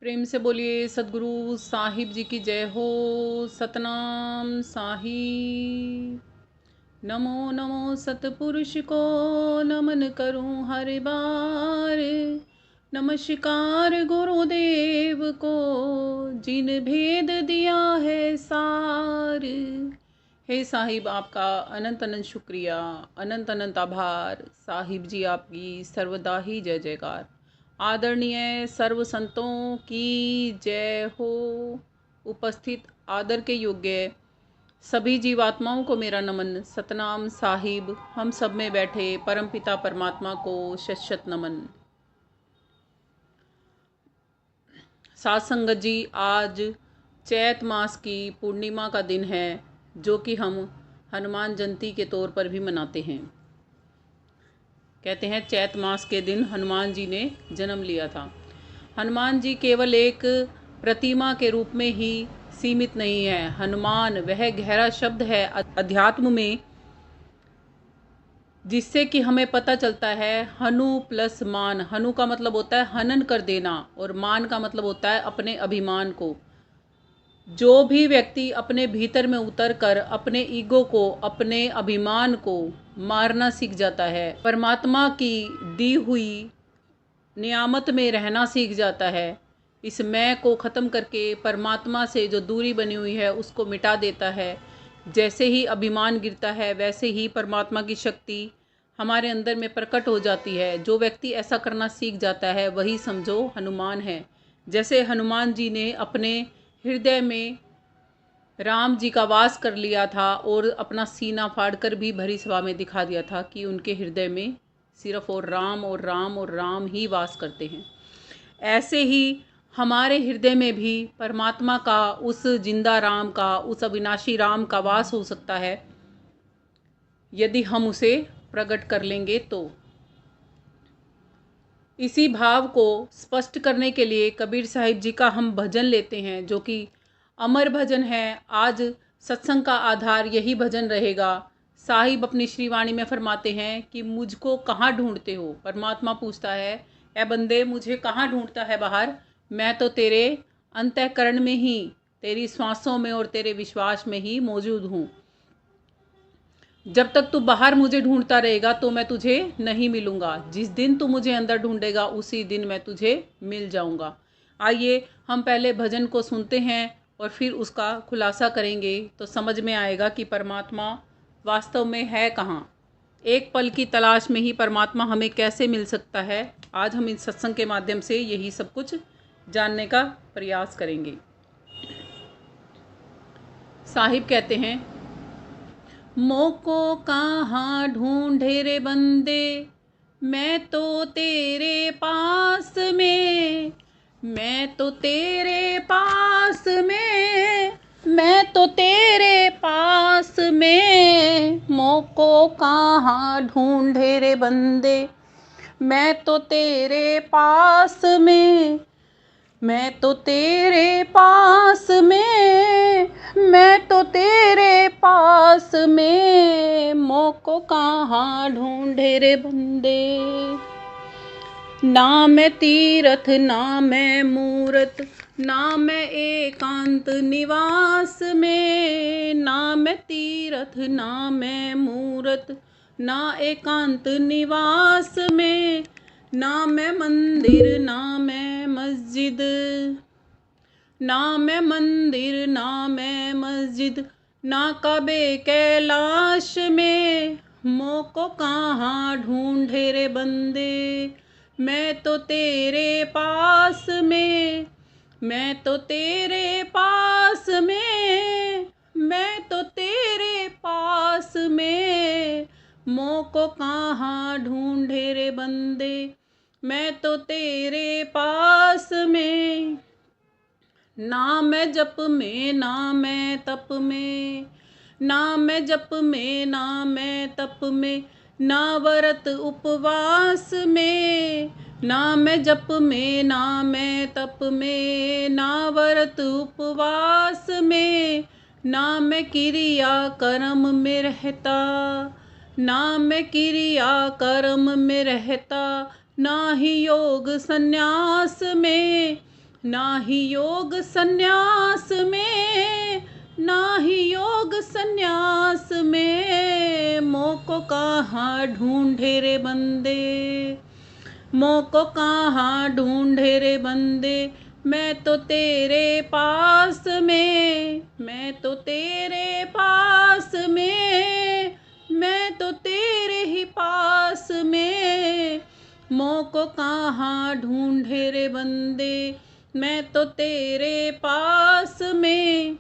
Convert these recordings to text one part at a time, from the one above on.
प्रेम से बोलिए सदगुरु साहिब जी की जय हो। सतनाम साहिब। नमो नमो सतपुरुष को नमन करूं हर बार। नमस्कार गुरुदेव को जिन भेद दिया है सार। हे साहिब, आपका अनंत अनंत शुक्रिया, अनंत अनंत आभार। साहिब जी, आपकी सर्वदा ही जय जयकार। आदरणीय सर्व संतों की जय हो। उपस्थित आदर के योग्य सभी जीवात्माओं को मेरा नमन। सतनाम साहिब। हम सब में बैठे परमपिता परमात्मा को शत शत नमन। साथ संगत जी, आज चैत मास की पूर्णिमा का दिन है, जो कि हम हनुमान जयंती के तौर पर भी मनाते हैं। कहते हैं चैत मास के दिन हनुमान जी ने जन्म लिया था। हनुमान जी केवल एक प्रतिमा के रूप में ही सीमित नहीं है। हनुमान वह गहरा शब्द है अध्यात्म में, जिससे कि हमें पता चलता है हनु प्लस मान। हनु का मतलब होता है हनन कर देना, और मान का मतलब होता है अपने अभिमान को। जो भी व्यक्ति अपने भीतर में उतर कर अपने ईगो को, अपने अभिमान को मारना सीख जाता है, परमात्मा की दी हुई नियामत में रहना सीख जाता है, इस मैं को ख़त्म करके परमात्मा से जो दूरी बनी हुई है उसको मिटा देता है। जैसे ही अभिमान गिरता है, वैसे ही परमात्मा की शक्ति हमारे अंदर में प्रकट हो जाती है। जो व्यक्ति ऐसा करना सीख जाता है वही समझो हनुमान है। जैसे हनुमान जी ने अपने हृदय में राम जी का वास कर लिया था, और अपना सीना फाड़कर भी भरी सभा में दिखा दिया था कि उनके हृदय में सिर्फ और राम और राम और राम ही वास करते हैं। ऐसे ही हमारे हृदय में भी परमात्मा का, उस जिंदा राम का, उस अविनाशी राम का वास हो सकता है, यदि हम उसे प्रकट कर लेंगे तो। इसी भाव को स्पष्ट करने के लिए कबीर साहिब जी का हम भजन लेते हैं, जो कि अमर भजन है। आज सत्संग का आधार यही भजन रहेगा। साहिब अपनी श्रीवाणी में फरमाते हैं कि मुझको कहाँ ढूंढते हो। परमात्मा पूछता है, ए बंदे, मुझे कहाँ ढूंढता है बाहर? मैं तो तेरे अंतःकरण में ही, तेरी श्वासों में और तेरे विश्वास में ही मौजूद हूँ। जब तक तू बाहर मुझे ढूंढता रहेगा तो मैं तुझे नहीं मिलूंगा। जिस दिन तू मुझे अंदर ढूंढेगा उसी दिन मैं तुझे मिल जाऊंगा। आइए हम पहले भजन को सुनते हैं और फिर उसका खुलासा करेंगे, तो समझ में आएगा कि परमात्मा वास्तव में है कहाँ। एक पल की तलाश में ही परमात्मा हमें कैसे मिल सकता है। आज हम इस सत्संग के माध्यम से यही सब कुछ जानने का प्रयास करेंगे। साहिब कहते हैं, मोको कहाँ ढूंढे रे बंदे, मैं तो तेरे पास में, मैं तो तेरे पास में, मैं तो तेरे पास में। मोको कहाँ ढूंढे रे बंदे, मैं तो तेरे पास में, मैं तो तेरे पास में, मैं तो तेरे पास में। मोको कहाँ ढूंढे रे बंदे। ना मैं तीरथ ना मैं मूरत, ना मैं एकांत निवास में। ना मैं तीरथ ना मैं मूरत, ना एकांत निवास में। ना मैं मंदिर ना मैं मस्जिद, ना मैं मंदिर ना मैं मस्जिद, ना कबे कैलाश में। मोको कहाँ ढूंढे रे बंदे, मैं तो तेरे पास में, मैं तो तेरे पास में, मैं तो तेरे पास में। मोको कहाँ ढूंढे रे बंदे, मैं तो तेरे पास में। ना मैं जप में ना मैं तप में, ना मैं जप में ना मैं तप में, ना व्रत उपवास में। ना मैं जप में ना मैं तप में, ना व्रत उपवास में। ना मैं क्रिया कर्म में रहता, ना मैं क्रिया कर्म में रहता, ना ही योग संन्यास में। ना ही योग संन्यास में, ना ही योग संन्यास में, मोको कहाँ ढूंढे रे बंदे, मोको कहाँ ढूंढे रे बंदे। मैं तो तेरे पास में, मैं तो तेरे पास में, मैं तो तेरे ही पास में, मोको कहाँ ढूंढे रे बंदे। मैं तो तेरे पास में,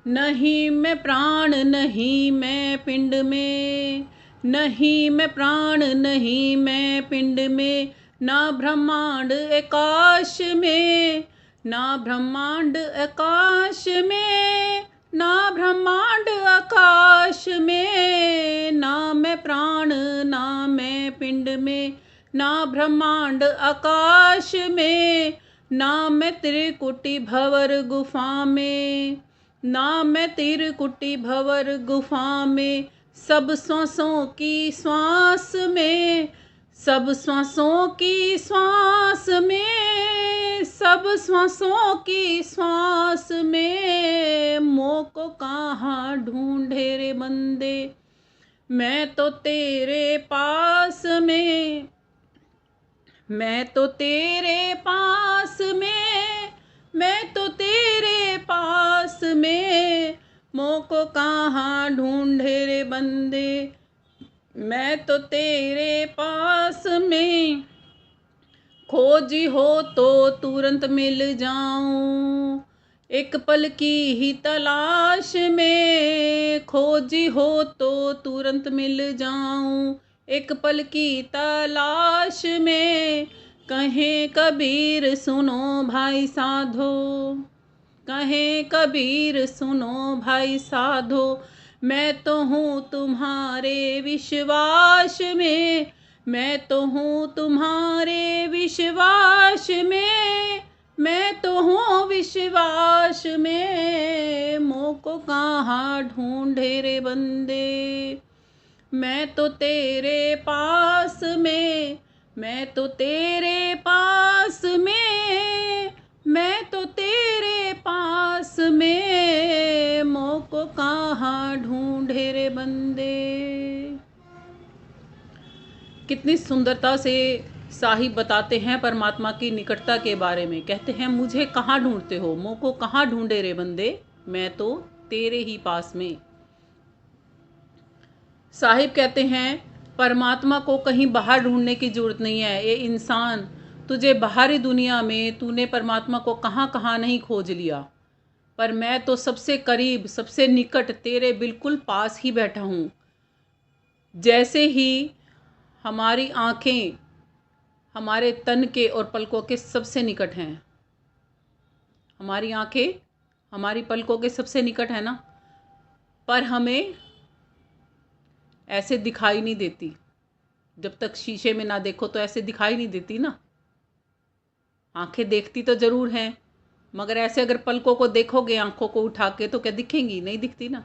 नहीं मैं प्राण नहीं मैं पिंड में, नहीं मैं प्राण नहीं मैं पिंड में, ना ब्रह्मांड आकाश में, ना ब्रह्मांड आकाश में, ना ब्रह्मांड आकाश में, ना मैं प्राण ना मैं पिंड में, ना ब्रह्मांड आकाश में, ना मैं त्रिकुटी भंवर गुफा में, ना मैं त्रिकुटी भंवर गुफा में, सब श्वासों की श्वास में, सब श्वासों की श्वास में, सब श्वासों की श्वास में, मोको कहाँ ढूंढे रे बंदे। मैं तो तेरे पास में, मैं तो तेरे पास में, मैं तो तेरे पास में, मोको कहाँ ढूंढे रे बंदे। मैं तो तेरे पास में, खोजी हो तो तुरंत मिल जाऊं, एक पल की ही तलाश में, खोजी हो तो तुरंत मिल जाऊं, एक पल की तलाश में। कहें कबीर सुनो भाई साधो, कहें कबीर सुनो भाई साधो, मैं तो हूँ तुम्हारे विश्वास में, मैं तो हूँ तुम्हारे विश्वास में, मैं तो हूँ विश्वास में, मोको कहाँ ढूंढे रे बंदे। मैं तो तेरे पास में, मैं तो तेरे पास में, मैं तो तेरे पास में, मोको कहाँ ढूंढे रे बंदे। कितनी सुंदरता से साहिब बताते हैं परमात्मा की निकटता के बारे में। कहते हैं मुझे कहाँ ढूंढते हो, मोको कहाँ ढूंढे रे बंदे, मैं तो तेरे ही पास में। साहिब कहते हैं परमात्मा को कहीं बाहर ढूंढने की जरूरत नहीं है। ये इंसान, तुझे बाहरी दुनिया में तूने परमात्मा को कहाँ कहाँ नहीं खोज लिया, पर मैं तो सबसे करीब सबसे निकट तेरे बिल्कुल पास ही बैठा हूँ। जैसे ही हमारी आँखें हमारे तन के और पलकों के सबसे निकट हैं, हमारी आँखें हमारी पलकों के सबसे निकट है ना, पर हमें ऐसे दिखाई नहीं देती। जब तक शीशे में ना देखो तो ऐसे दिखाई नहीं देती ना। आंखें देखती तो ज़रूर हैं, मगर ऐसे अगर पलकों को देखोगे आंखों को उठा के तो क्या दिखेंगी, नहीं दिखती ना।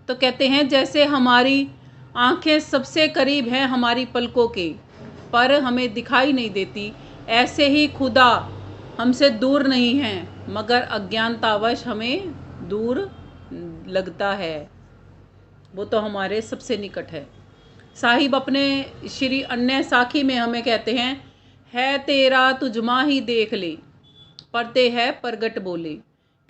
तो कहते हैं जैसे हमारी आंखें सबसे करीब हैं हमारी पलकों के, पर हमें दिखाई नहीं देती, ऐसे ही खुदा हमसे दूर नहीं है, मगर अज्ञानतावश हमें दूर लगता है। वो तो हमारे सबसे निकट है। साहिब अपने श्री अन्य साखी में हमें कहते हैं, है तेरा तुझमा ही देख ले, परते है प्रगट बोले।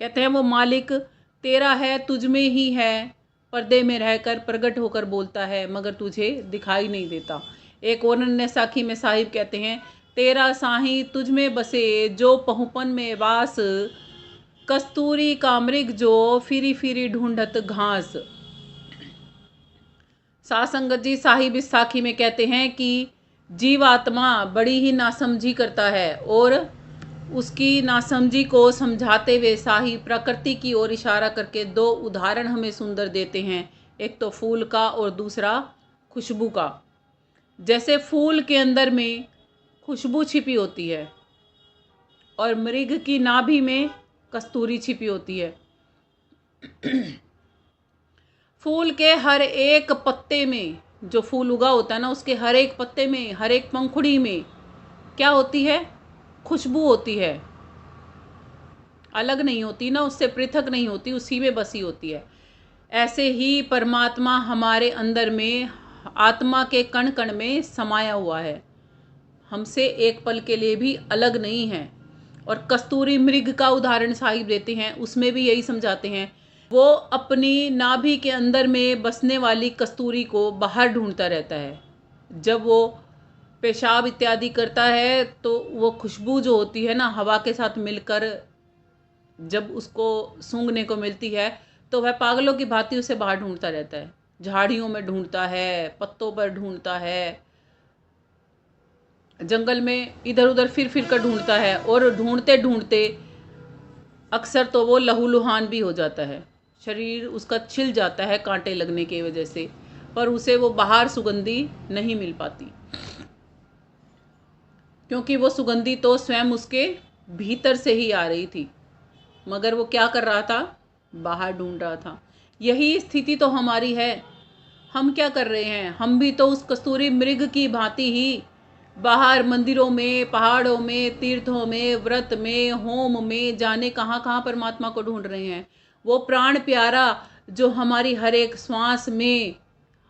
कहते हैं वो मालिक तेरा है, तुझ में ही है, पर्दे में रहकर प्रगट होकर बोलता है, मगर तुझे दिखाई नहीं देता। एक और अन्य साखी में साहिब कहते हैं, तेरा साही तुझ में बसे जो पहुपन में वास, कस्तूरी का मृग जो फिरी फिरी ढूंढत घास। सासंगत जी साहिब इस साखी में कहते हैं कि जीवात्मा बड़ी ही नासमझी करता है, और उसकी नासमझी को समझाते हुए साहिब प्रकृति की ओर इशारा करके दो उदाहरण हमें सुंदर देते हैं, एक तो फूल का और दूसरा खुशबू का। जैसे फूल के अंदर में खुशबू छिपी होती है और मृग की नाभि में कस्तूरी छिपी होती है। फूल के हर एक पत्ते में, जो फूल उगा होता है ना, उसके हर एक पत्ते में, हर एक पंखुड़ी में क्या होती है, खुशबू होती है। अलग नहीं होती ना, उससे पृथक नहीं होती, उसी में बसी होती है। ऐसे ही परमात्मा हमारे अंदर में, आत्मा के कण कण में समाया हुआ है, हमसे एक पल के लिए भी अलग नहीं है। और कस्तूरी मृग का उदाहरण साहिब देते हैं, उसमें भी यही समझाते हैं। वो अपनी नाभि के अंदर में बसने वाली कस्तूरी को बाहर ढूंढता रहता है। जब वो पेशाब इत्यादि करता है तो वो खुशबू जो होती है ना, हवा के साथ मिलकर जब उसको सूंघने को मिलती है तो वह पागलों की भांति उसे बाहर ढूंढता रहता है। झाड़ियों में ढूंढता है, पत्तों पर ढूंढता है, जंगल में इधर उधर फिर फिर कर ढूंढता है, और ढूंढते ढूंढते अक्सर तो वो लहूलुहान भी हो जाता है, शरीर उसका छिल जाता है कांटे लगने की वजह से, पर उसे वो बाहर सुगंधी नहीं मिल पाती, क्योंकि वो सुगंधी तो स्वयं उसके भीतर से ही आ रही थी, मगर वो क्या कर रहा था, बाहर ढूंढ रहा था। यही स्थिति तो हमारी है। हम क्या कर रहे हैं, हम भी तो उस कस्तूरी मृग की भांति ही बाहर मंदिरों में, पहाड़ों में, तीर्थों में, व्रत में, होम में, जाने कहाँ कहाँ परमात्मा को ढूंढ रहे हैं। वो प्राण प्यारा जो हमारी हर एक श्वास में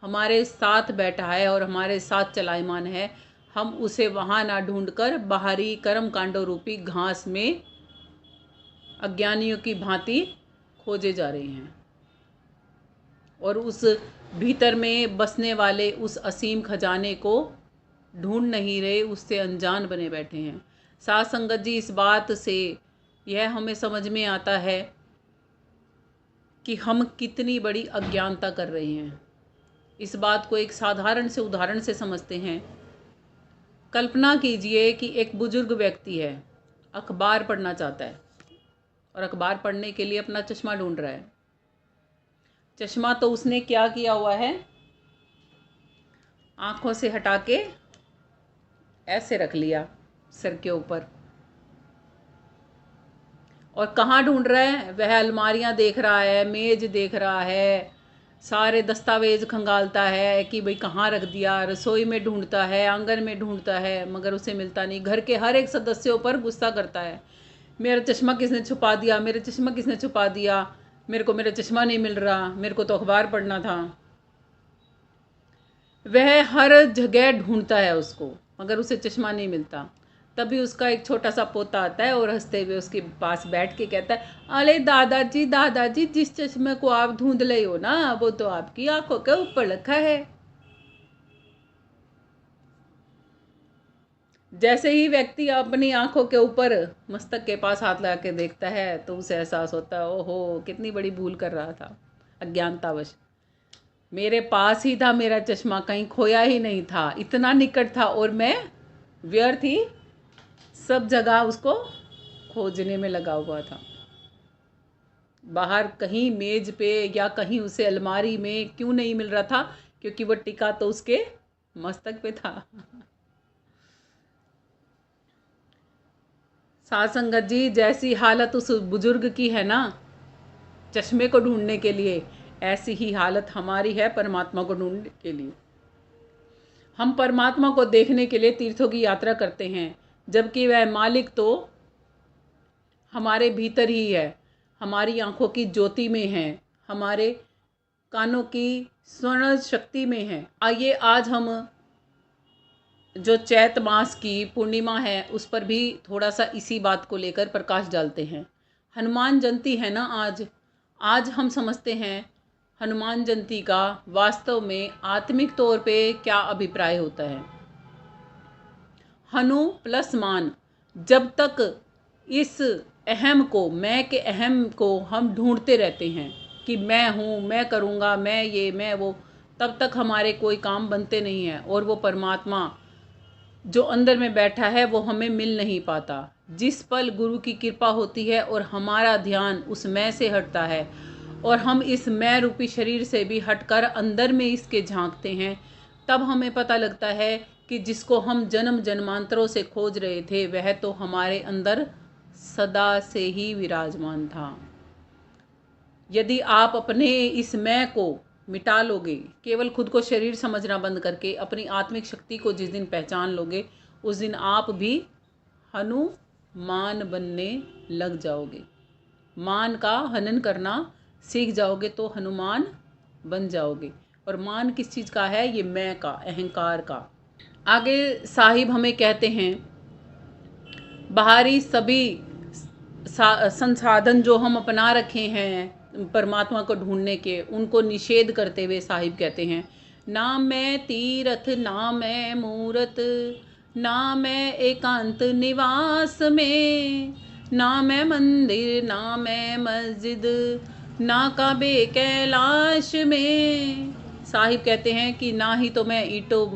हमारे साथ बैठा है और हमारे साथ चलायमान है, हम उसे वहाँ ना ढूंढकर बाहरी कर्म कांडों रूपी घास में अज्ञानियों की भांति खोजे जा रहे हैं, और उस भीतर में बसने वाले उस असीम खजाने को ढूंढ नहीं रहे, उससे अनजान बने बैठे हैं। साध संगत जी, इस बात से यह हमें समझ में आता है कि हम कितनी बड़ी अज्ञानता कर रहे हैं। इस बात को एक साधारण से उदाहरण से समझते हैं। कल्पना कीजिए कि एक बुजुर्ग व्यक्ति है, अखबार पढ़ना चाहता है और अखबार पढ़ने के लिए अपना चश्मा ढूंढ रहा है। चश्मा तो उसने क्या किया हुआ है, आंखों से हटा के ऐसे रख लिया सिर के ऊपर, और कहाँ ढूंढ रहा है, वह अलमारियां देख रहा है, मेज देख रहा है, सारे दस्तावेज खंगालता है कि भाई कहाँ रख दिया, रसोई में ढूंढता है, आंगन में ढूंढता है, मगर उसे मिलता नहीं। घर के हर एक सदस्यों पर गुस्सा करता है, मेरा चश्मा किसने छुपा दिया, मेरा चश्मा किसने छुपा दिया, मेरे को मेरा चश्मा नहीं मिल रहा, मेरे को तो अखबार पढ़ना था। वह हर जगह ढूंढता है उसको, मगर उसे चश्मा नहीं मिलता। तभी उसका एक छोटा सा पोता आता है और हंसते हुए उसके पास बैठ के कहता है, अरे दादाजी, जिस चश्मे को आप ढूंढ रहे हो ना, वो तो आपकी आंखों के ऊपर रखा है। जैसे ही व्यक्ति अपनी आंखों के ऊपर मस्तक के पास हाथ लगा के देखता है तो उसे एहसास होता है, ओहो कितनी बड़ी भूल कर रहा था, अज्ञानतावश। मेरे पास ही था मेरा चश्मा, कहीं खोया ही नहीं था, इतना निकट था, और मैं व्यर्थ ही सब जगह उसको खोजने में लगा हुआ था। बाहर कहीं मेज पे या कहीं उसे अलमारी में क्यों नहीं मिल रहा था, क्योंकि वो टिका तो उसके मस्तक पे था। साध संगत जी, जैसी हालत उस बुजुर्ग की है ना चश्मे को ढूंढने के लिए, ऐसी ही हालत हमारी है परमात्मा को ढूंढने के लिए। हम परमात्मा को देखने के लिए तीर्थों की यात्रा करते हैं, जबकि वह मालिक तो हमारे भीतर ही है, हमारी आंखों की ज्योति में है, हमारे कानों की स्वर्ण शक्ति में है। आइए आज हम जो चैत मास की पूर्णिमा है उस पर भी थोड़ा सा इसी बात को लेकर प्रकाश डालते हैं। हनुमान जयंती है ना आज हम समझते हैं हनुमान जयंती का वास्तव में आत्मिक तौर पे क्या अभिप्राय होता है। हनु प्लस मान, जब तक इस अहम को, मैं के अहम को हम ढूंढते रहते हैं कि मैं हूँ, मैं करूँगा, मैं ये, मैं वो, तब तक हमारे कोई काम बनते नहीं हैं, और वो परमात्मा जो अंदर में बैठा है वो हमें मिल नहीं पाता। जिस पल गुरु की कृपा होती है और हमारा ध्यान उस मैं से हटता है और हम इस मैं रूपी शरीर से भी हटकर अंदर में इसके झांकते हैं, तब हमें पता लगता है कि जिसको हम जन्म जन्मांतरों से खोज रहे थे वह तो हमारे अंदर सदा से ही विराजमान था। यदि आप अपने इस मैं को मिटा लोगे, केवल खुद को शरीर समझना बंद करके अपनी आत्मिक शक्ति को जिस दिन पहचान लोगे, उस दिन आप भी हनुमान बनने लग जाओगे। मान का हनन करना सीख जाओगे तो हनुमान बन जाओगे। और मान किस चीज़ का है? ये मैं का, अहंकार का। आगे साहिब हमें कहते हैं, बाहरी सभी संसाधन जो हम अपना रखे हैं परमात्मा को ढूंढने के, उनको निषेध करते हुए साहिब कहते हैं, ना मैं तीर्थ ना मैं मूरत, ना मैं एकांत निवास में, ना मैं मंदिर ना मैं मस्जिद, ना काबे कैलाश में। साहिब कहते हैं कि ना ही तो मैं ईंटों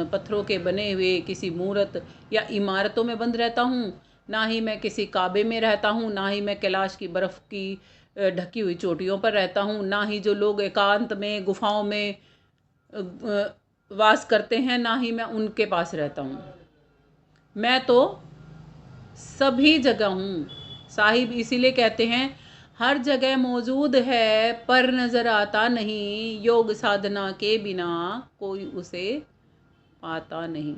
पत्थरों के बने हुए किसी मूर्त या इमारतों में बंद रहता हूँ, ना ही मैं किसी काबे में रहता हूँ, ना ही मैं कैलाश की बर्फ़ की ढकी हुई चोटियों पर रहता हूँ, ना ही जो लोग एकांत में गुफाओं में वास करते हैं, ना ही मैं उनके पास रहता हूँ। मैं तो सभी जगह हूँ। साहिब इसीलिए कहते हैं, हर जगह मौजूद है पर नज़र आता नहीं, योग साधना के बिना कोई उसे पाता नहीं।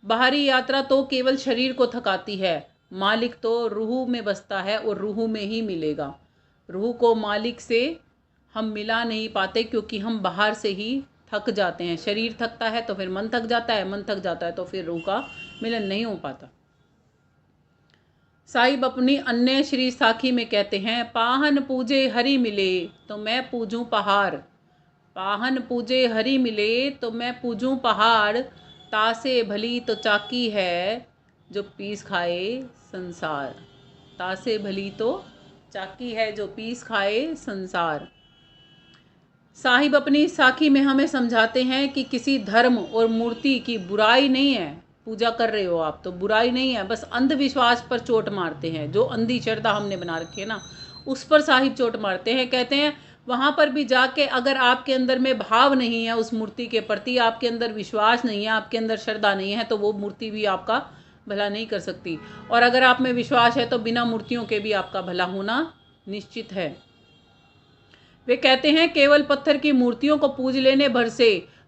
बाहरी यात्रा तो केवल शरीर को थकाती है, मालिक तो रूह में बसता है और रूह में ही मिलेगा। रूह को मालिक से हम मिला नहीं पाते क्योंकि हम बाहर से ही थक जाते हैं। शरीर थकता है तो फिर मन थक जाता है, मन थक जाता है तो फिर रूह का मिलन नहीं हो पाता। साहिब अपनी अन्य श्री साखी में कहते हैं, पाहन पूजे हरि मिले तो मैं पूजूं पहाड़, पाहन पूजे हरि मिले तो मैं पूजूं पहाड़, तासे भली तो चाकी है जो पीस खाए संसार, तासे भली तो चाकी है जो पीस खाए संसार। साहिब अपनी साखी में हमें समझाते हैं कि किसी धर्म और मूर्ति की बुराई नहीं है। पूजा कर रहे हो आप तो बुराई नहीं है, बस अंधविश्वास पर चोट मारते हैं। जो अंधी श्रद्धा हमने बना रखी है ना, उस पर साहिब चोट मारते हैं। कहते हैं वहाँ पर भी जाके अगर आपके अंदर में भाव नहीं है उस मूर्ति के प्रति, आपके अंदर विश्वास नहीं है, आपके अंदर श्रद्धा नहीं है, तो वो मूर्ति भी आपका भला नहीं कर सकती। और अगर आप में विश्वास है तो बिना मूर्तियों के भी आपका भला होना निश्चित है। वे कहते हैं, केवल पत्थर की मूर्तियों को पूज लेने भर से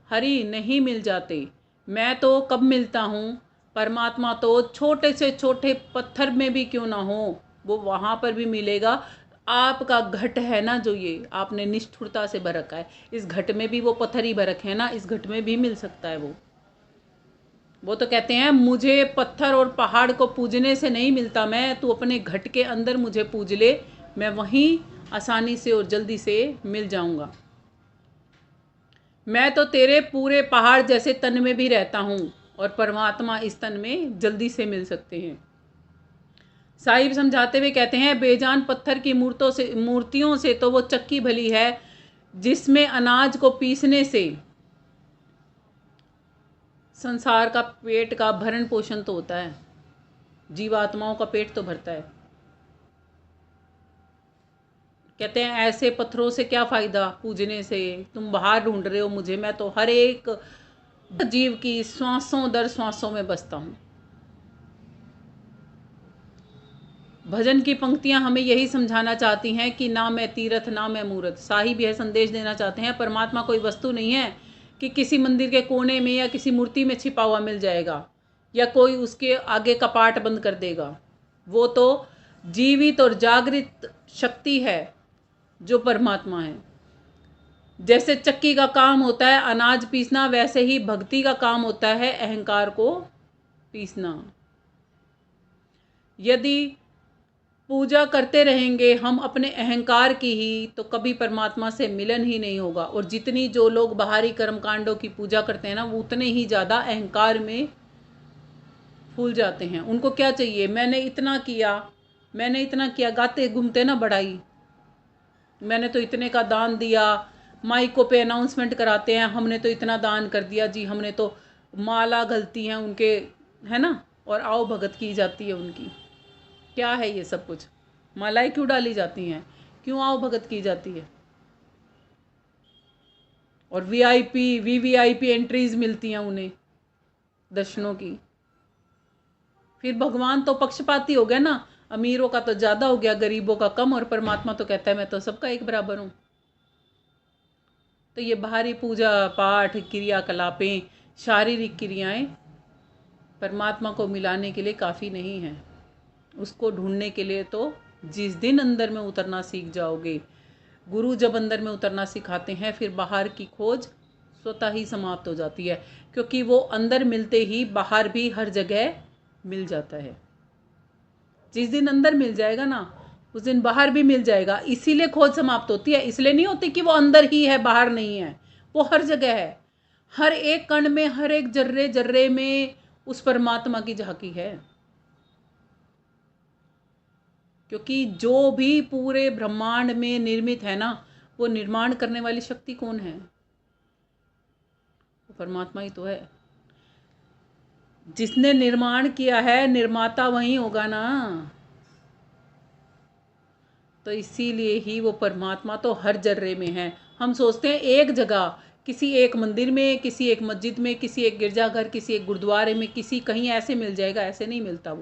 हरि नहीं मिल जाते। मैं तो कब मिलता हूँ, परमात्मा तो छोटे से छोटे पत्थर में भी क्यों ना हो, वो वहाँ पर भी मिलेगा। आपका घट है ना, जो ये आपने निष्ठुरता से भर रखा है, इस घट में भी वो पत्थर ही भर रखे हैं ना, इस घट में भी मिल सकता है वो तो कहते हैं, मुझे पत्थर और पहाड़ को पूजने से नहीं मिलता, मैं तू अपने घट के अंदर मुझे पूज ले, मैं वहीं आसानी से और जल्दी से मिल जाऊंगा। मैं तो तेरे पूरे पहाड़ जैसे तन में भी रहता हूँ और परमात्मा इस तन में जल्दी से मिल सकते हैं। साहिब समझाते हुए कहते हैं, बेजान पत्थर की मूर्तियों से तो वो चक्की भली है जिसमें अनाज को पीसने से संसार का पेट का भरण पोषण तो होता है, जीवात्माओं का पेट तो भरता है। कहते हैं ऐसे पत्थरों से क्या फ़ायदा पूजने से, तुम बाहर ढूंढ रहे हो मुझे, मैं तो हर एक जीव की श्वासों दर श्वासों में बसता हूँ। भजन की पंक्तियाँ हमें यही समझाना चाहती हैं कि ना मैं तीर्थ ना मैं मूर्त। साहिब यह संदेश देना चाहते हैं, परमात्मा कोई वस्तु नहीं है कि किसी मंदिर के कोने में या किसी मूर्ति में छिपा हुआ मिल जाएगा या कोई उसके आगे कपाट बंद कर देगा। वो तो जीवित और जागृत शक्ति है जो परमात्मा है। जैसे चक्की का काम होता है अनाज पीसना, वैसे ही भक्ति का काम होता है अहंकार को पीसना। यदि पूजा करते रहेंगे हम अपने अहंकार की ही, तो कभी परमात्मा से मिलन ही नहीं होगा। और जितनी जो लोग बाहरी कर्मकांडों की पूजा करते हैं ना, वो उतने ही ज़्यादा अहंकार में फूल जाते हैं। उनको क्या चाहिए, मैंने इतना किया, मैंने इतना किया, गाते घूमते ना बढ़ाई, मैंने तो इतने का दान दिया, माइकों पे अनाउंसमेंट कराते हैं, हमने तो इतना दान कर दिया जी, हमने तो माला गलती हैं उनके, है ना, और आओ भगत की जाती है उनकी। क्या है ये सब कुछ, मालाएं क्यों डाली जाती हैं, क्यों आओ भगत की जाती है, और वीआईपी वीवीआईपी एंट्रीज मिलती हैं उन्हें दर्शनों की। फिर भगवान तो पक्षपाती हो गया ना, अमीरों का तो ज़्यादा हो गया, गरीबों का कम, और परमात्मा तो कहता है मैं तो सबका एक बराबर हूँ। तो ये बाहरी पूजा पाठ क्रियाकलापें, शारीरिक क्रियाएं परमात्मा को मिलाने के लिए काफ़ी नहीं हैं। उसको ढूंढने के लिए तो जिस दिन अंदर में उतरना सीख जाओगे, गुरु जब अंदर में उतरना सिखाते हैं, फिर बाहर की खोज स्वतः ही समाप्त हो जाती है, क्योंकि वो अंदर मिलते ही बाहर भी हर जगह मिल जाता है। जिस दिन अंदर मिल जाएगा ना, उस दिन बाहर भी मिल जाएगा। इसीलिए खोज समाप्त होती है। इसलिए नहीं होती कि वो अंदर ही है, बाहर नहीं है। वो हर जगह है, हर एक कण में, हर एक जर्रे जर्रे में उस परमात्मा की झांकी है। क्योंकि जो भी पूरे ब्रह्मांड में निर्मित है ना, वो निर्माण करने वाली शक्ति कौन है? वो परमात्मा ही तो है। जिसने निर्माण किया है, निर्माता वही होगा ना। तो इसीलिए ही वो परमात्मा तो हर जर्रे में है। हम सोचते हैं एक जगह, किसी एक मंदिर में, किसी एक मस्जिद में, किसी एक गिरजाघर, किसी एक गुरुद्वारे में, किसी कहीं ऐसे मिल जाएगा। ऐसे नहीं मिलता।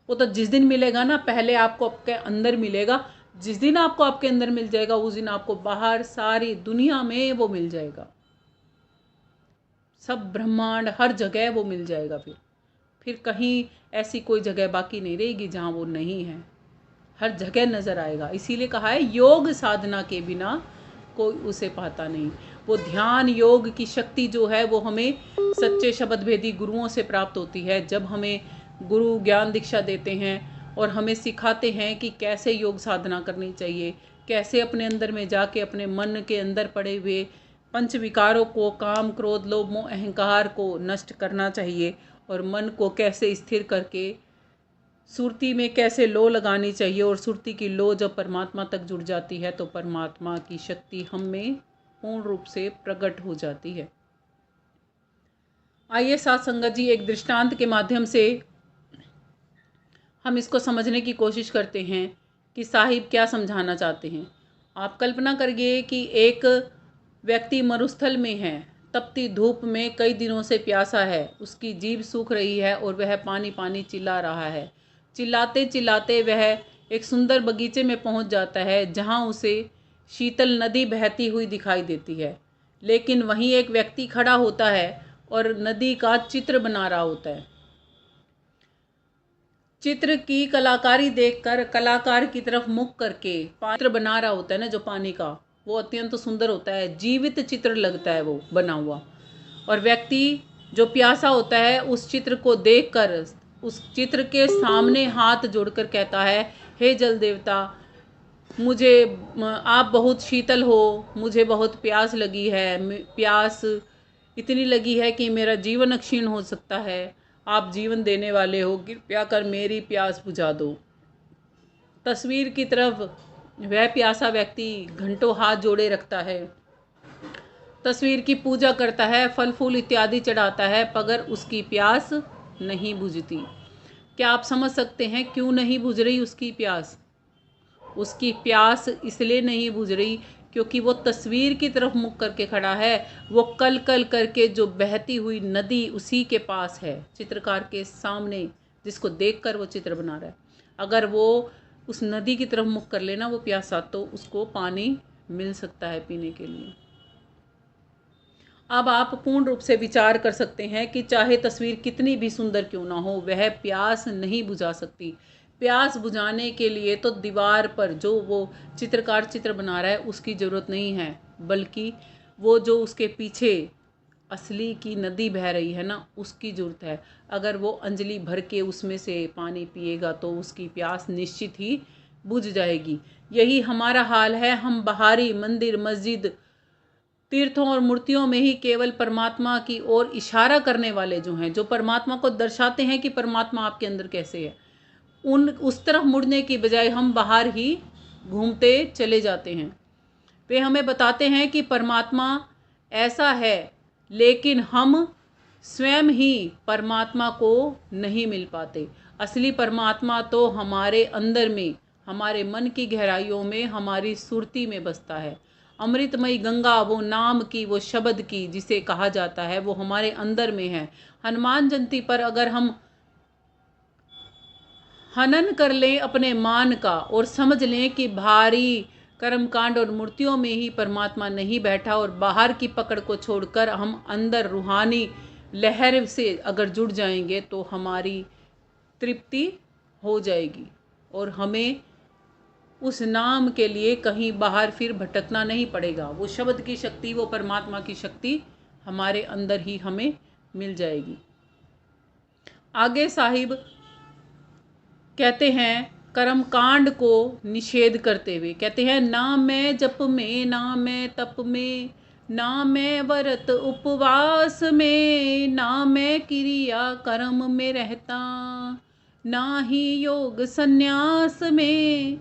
वो तो जिस दिन मिलेगा ना, पहले आपको आपके अंदर मिलेगा। जिस दिन आपको आपके अंदर मिल जाएगा, उस दिन आपको बाहर सारी दुनिया में वो मिल जाएगा। सब ब्रह्मांड हर जगह वो मिल जाएगा। फिर कहीं ऐसी कोई जगह बाकी नहीं रहेगी जहाँ वो नहीं है। हर जगह नज़र आएगा। इसीलिए कहा है, योग साधना के बिना कोई उसे पाता नहीं। वो ध्यान योग की शक्ति जो है, वो हमें सच्चे शब्द भेदी गुरुओं से प्राप्त होती है। जब हमें गुरु ज्ञान दीक्षा देते हैं और हमें सिखाते हैं कि कैसे योग साधना करनी चाहिए, कैसे अपने अंदर में जाके अपने मन के अंदर पड़े हुए पंच विकारों को, काम क्रोध लोभ मोह अहंकार को नष्ट करना चाहिए, और मन को कैसे स्थिर करके सुरती में कैसे लो लगानी चाहिए। और सुरती की लो जब परमात्मा तक जुड़ जाती है, तो परमात्मा की शक्ति हम में पूर्ण रूप से प्रकट हो जाती है। आइए साथ संगत जी, एक दृष्टांत के माध्यम से हम इसको समझने की कोशिश करते हैं कि साहिब क्या समझाना चाहते हैं। आप कल्पना करिए कि एक व्यक्ति मरुस्थल में है, तपती धूप में कई दिनों से प्यासा है, उसकी जीभ सूख रही है और वह पानी पानी चिल्ला रहा है। चिल्लाते चिल्लाते वह एक सुंदर बगीचे में पहुंच जाता है, जहां उसे शीतल नदी बहती हुई दिखाई देती है। लेकिन वहीं एक व्यक्ति खड़ा होता है और नदी का चित्र बना रहा होता है। चित्र की कलाकारी देखकर कलाकार की तरफ मुख करके चित्र बना रहा होता है ना, जो पानी का, वो अत्यंत सुंदर होता है, जीवित चित्र लगता है वो बना हुआ। और व्यक्ति जो प्यासा होता है, उस चित्र को देखकर उस चित्र के सामने हाथ जोड़कर कहता है, हे जल देवता, मुझे आप बहुत शीतल हो, मुझे बहुत प्यास लगी है, प्यास इतनी लगी है कि मेरा जीवन क्षीण हो सकता है। आप जीवन देने वाले हो, कृपया कर मेरी प्यास बुझा दो। तस्वीर की तरफ वह प्यासा व्यक्ति घंटों हाथ जोड़े रखता है, तस्वीर की पूजा करता है, फल फूल इत्यादि चढ़ाता है, मगर उसकी प्यास नहीं बुझती। क्या आप समझ सकते हैं क्यों नहीं बुझ रही उसकी प्यास? उसकी प्यास इसलिए नहीं बुझ रही क्योंकि वो तस्वीर की तरफ मुख करके खड़ा है। वो कल कल करके जो बहती हुई नदी उसी के पास है, चित्रकार के सामने, जिसको देखकर वो चित्र बना रहा है। अगर वो उस नदी की तरफ मुख कर लेना वो प्यासा, तो उसको पानी मिल सकता है पीने के लिए। अब आप पूर्ण रूप से विचार कर सकते हैं कि चाहे तस्वीर कितनी भी सुंदर क्यों ना हो, वह प्यास नहीं बुझा सकती। प्यास बुझाने के लिए तो दीवार पर जो वो चित्रकार चित्र बना रहा है उसकी ज़रूरत नहीं है, बल्कि वो जो उसके पीछे असली की नदी बह रही है ना, उसकी ज़रूरत है। अगर वो अंजलि भर के उसमें से पानी पिएगा तो उसकी प्यास निश्चित ही बुझ जाएगी। यही हमारा हाल है। हम बाहरी मंदिर मस्जिद तीर्थों और मूर्तियों में ही केवल परमात्मा की ओर इशारा करने वाले जो हैं, जो परमात्मा को दर्शाते हैं कि परमात्मा आपके अंदर कैसे है, उस तरफ मुड़ने की बजाय हम बाहर ही घूमते चले जाते हैं। वे हमें बताते हैं कि परमात्मा ऐसा है, लेकिन हम स्वयं ही परमात्मा को नहीं मिल पाते। असली परमात्मा तो हमारे अंदर में, हमारे मन की गहराइयों में, हमारी सुरती में बसता है। अमृतमयी गंगा, वो नाम की, वो शब्द की जिसे कहा जाता है, वो हमारे अंदर में है। हनुमान जयंती पर अगर हम हनन कर लें अपने मान का और समझ लें कि भारी कर्मकांड और मूर्तियों में ही परमात्मा नहीं बैठा, और बाहर की पकड़ को छोड़कर हम अंदर रूहानी लहर से अगर जुड़ जाएंगे, तो हमारी तृप्ति हो जाएगी और हमें उस नाम के लिए कहीं बाहर फिर भटकना नहीं पड़ेगा। वो शब्द की शक्ति, वो परमात्मा की शक्ति हमारे अंदर ही हमें मिल जाएगी। आगे साहिब कहते हैं कर्म कांड को निषेध करते हुए, कहते हैं ना मैं जप में, ना मैं तप में, ना मैं व्रत उपवास में, ना मैं क्रिया कर्म में रहता, ना ही योग संन्यास में।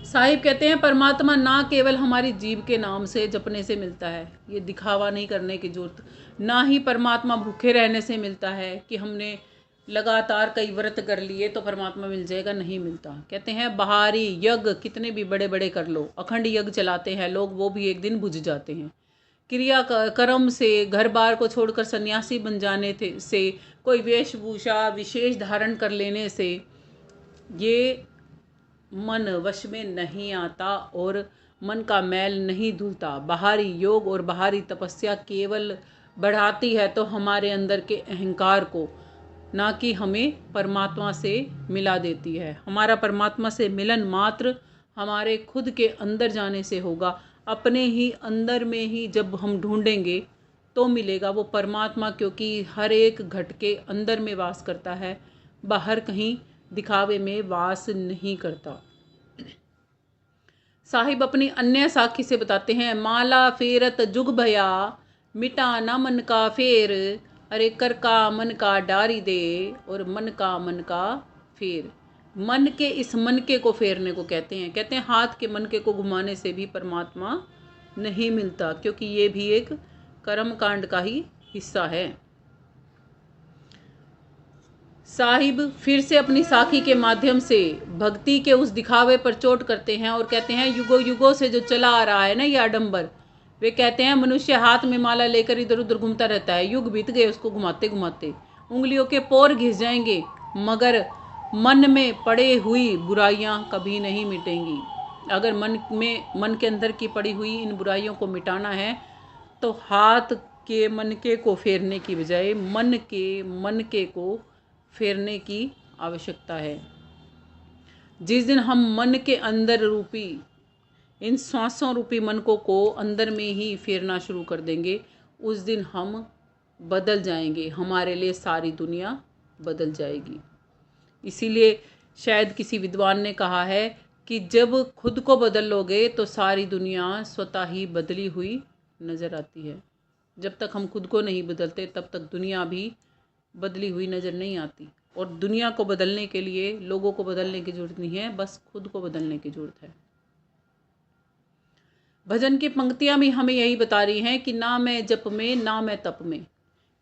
साहिब कहते हैं परमात्मा ना केवल हमारी जीभ के नाम से जपने से मिलता है, ये दिखावा नहीं करने की जरूरत, ना ही परमात्मा भूखे रहने से मिलता है कि हमने लगातार कई व्रत कर लिए तो परमात्मा मिल जाएगा, नहीं मिलता। कहते हैं बाहरी यज्ञ कितने भी बड़े बड़े कर लो, अखंड यज्ञ चलाते हैं लोग, वो भी एक दिन बुझ जाते हैं। क्रिया कर्म से, घर बार को छोड़कर सन्यासी बन जाने से, कोई वेशभूषा विशेष धारण कर लेने से ये मन वश में नहीं आता और मन का मैल नहीं धुलता। बाहरी योग और बाहरी तपस्या केवल बढ़ाती है तो हमारे अंदर के अहंकार को, ना कि हमें परमात्मा से मिला देती है। हमारा परमात्मा से मिलन मात्र हमारे खुद के अंदर जाने से होगा। अपने ही अंदर में ही जब हम ढूंढेंगे तो मिलेगा वो परमात्मा, क्योंकि हर एक घट के अंदर में वास करता है, बाहर कहीं दिखावे में वास नहीं करता। साहिब अपनी अन्य साखी से बताते हैं माला फेरत जुग भया, मिटा ना मन का फेर, अरे कर का मन का डारी दे, और मन का फेर। मन के इस मन के को फेरने को कहते हैं। कहते हैं हाथ के मन के को घुमाने से भी परमात्मा नहीं मिलता, क्योंकि ये भी एक कर्म कांड का ही हिस्सा है। साहिब फिर से अपनी साखी के माध्यम से भक्ति के उस दिखावे पर चोट करते हैं और कहते हैं युगों युगों से जो चला आ रहा है ना ये आडंबर, वे कहते हैं मनुष्य हाथ में माला लेकर इधर उधर घूमता रहता है, युग बीत गए उसको घुमाते घुमाते, उंगलियों के पोर घिस जाएंगे, मगर मन में पड़े हुई बुराइयां कभी नहीं मिटेंगी। अगर मन के अंदर की पड़ी हुई इन बुराइयों को मिटाना है तो हाथ के मन के को फेरने की बजाय मन के को फेरने की आवश्यकता है। जिस दिन हम मन के अंदर रूपी इन श्वासों रूपी मन को अंदर में ही फेरना शुरू कर देंगे, उस दिन हम बदल जाएंगे, हमारे लिए सारी दुनिया बदल जाएगी। इसीलिए शायद किसी विद्वान ने कहा है कि जब खुद को बदल लोगे तो सारी दुनिया स्वतः ही बदली हुई नज़र आती है। जब तक हम खुद को नहीं बदलते तब तक दुनिया भी बदली हुई नज़र नहीं आती। और दुनिया को बदलने के लिए लोगों को बदलने की ज़रूरत नहीं है, बस खुद को बदलने की ज़रूरत है। भजन की पंक्तियाँ भी हमें यही बता रही हैं कि ना मैं जप में, ना मैं तप में।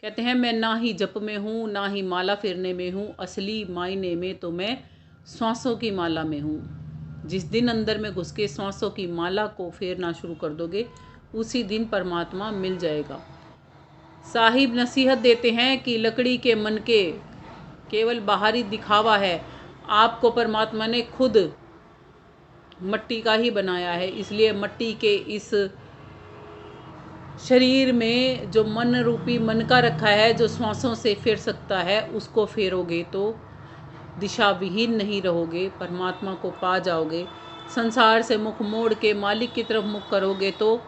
कहते हैं मैं ना ही जप में हूँ, ना ही माला फेरने में हूँ, असली मायने में तो मैं श्वासों की माला में हूँ। जिस दिन अंदर में घुस के श्वासों की माला को फेरना शुरू कर दोगे, उसी दिन परमात्मा मिल जाएगा। साहिब नसीहत देते हैं कि लकड़ी के मन के केवल बाहरी दिखावा है, आपको परमात्मा ने खुद मट्टी का ही बनाया है, इसलिए मट्टी के इस शरीर में जो मन रूपी मन का रखा है, जो श्वासों से फेर सकता है, उसको फेरोगे तो दिशा विहीन नहीं रहोगे, परमात्मा को पा जाओगे। संसार से मुख मोड़ के मालिक की तरफ मुख करोगे तो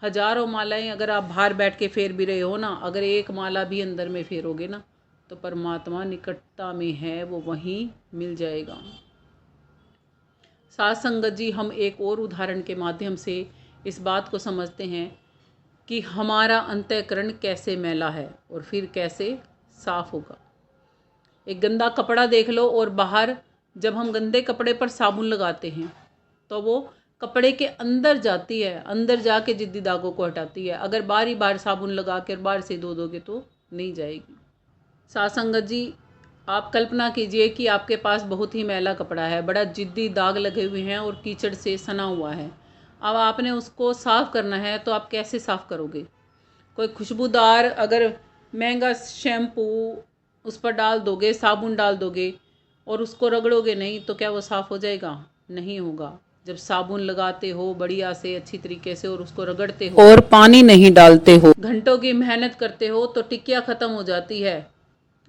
हजारों मालाएं अगर आप बाहर बैठ के फेर भी रहे हो ना, अगर एक माला भी अंदर में फेरोगे ना तो परमात्मा निकटता में है, वो वहीं मिल जाएगा। साथ संगत जी, हम एक और उदाहरण के माध्यम से इस बात को समझते हैं कि हमारा अंतःकरण कैसे मैला है और फिर कैसे साफ होगा। एक गंदा कपड़ा देख लो और बाहर जब हम गंदे कपड़े पर साबुन लगाते हैं तो वो कपड़े के अंदर जाती है, अंदर जाके जिद्दी दागों को हटाती है। अगर बार ही बार साबुन लगा कर बाहर से धो दोगे तो नहीं जाएगी। साथ संगत जी, आप कल्पना कीजिए कि आपके पास बहुत ही मैला कपड़ा है, बड़ा जिद्दी दाग लगे हुए हैं और कीचड़ से सना हुआ है। अब आपने उसको साफ़ करना है तो आप कैसे साफ़ करोगे? कोई खुशबूदार अगर महंगा शैम्पू उस पर डाल दोगे, साबुन डाल दोगे और उसको रगड़ोगे नहीं तो क्या वो साफ़ हो जाएगा? नहीं होगा। जब साबुन लगाते हो बढ़िया से अच्छी तरीके से और उसको रगड़ते हो और पानी नहीं डालते हो, घंटों की मेहनत करते हो तो टिकिया ख़त्म हो जाती है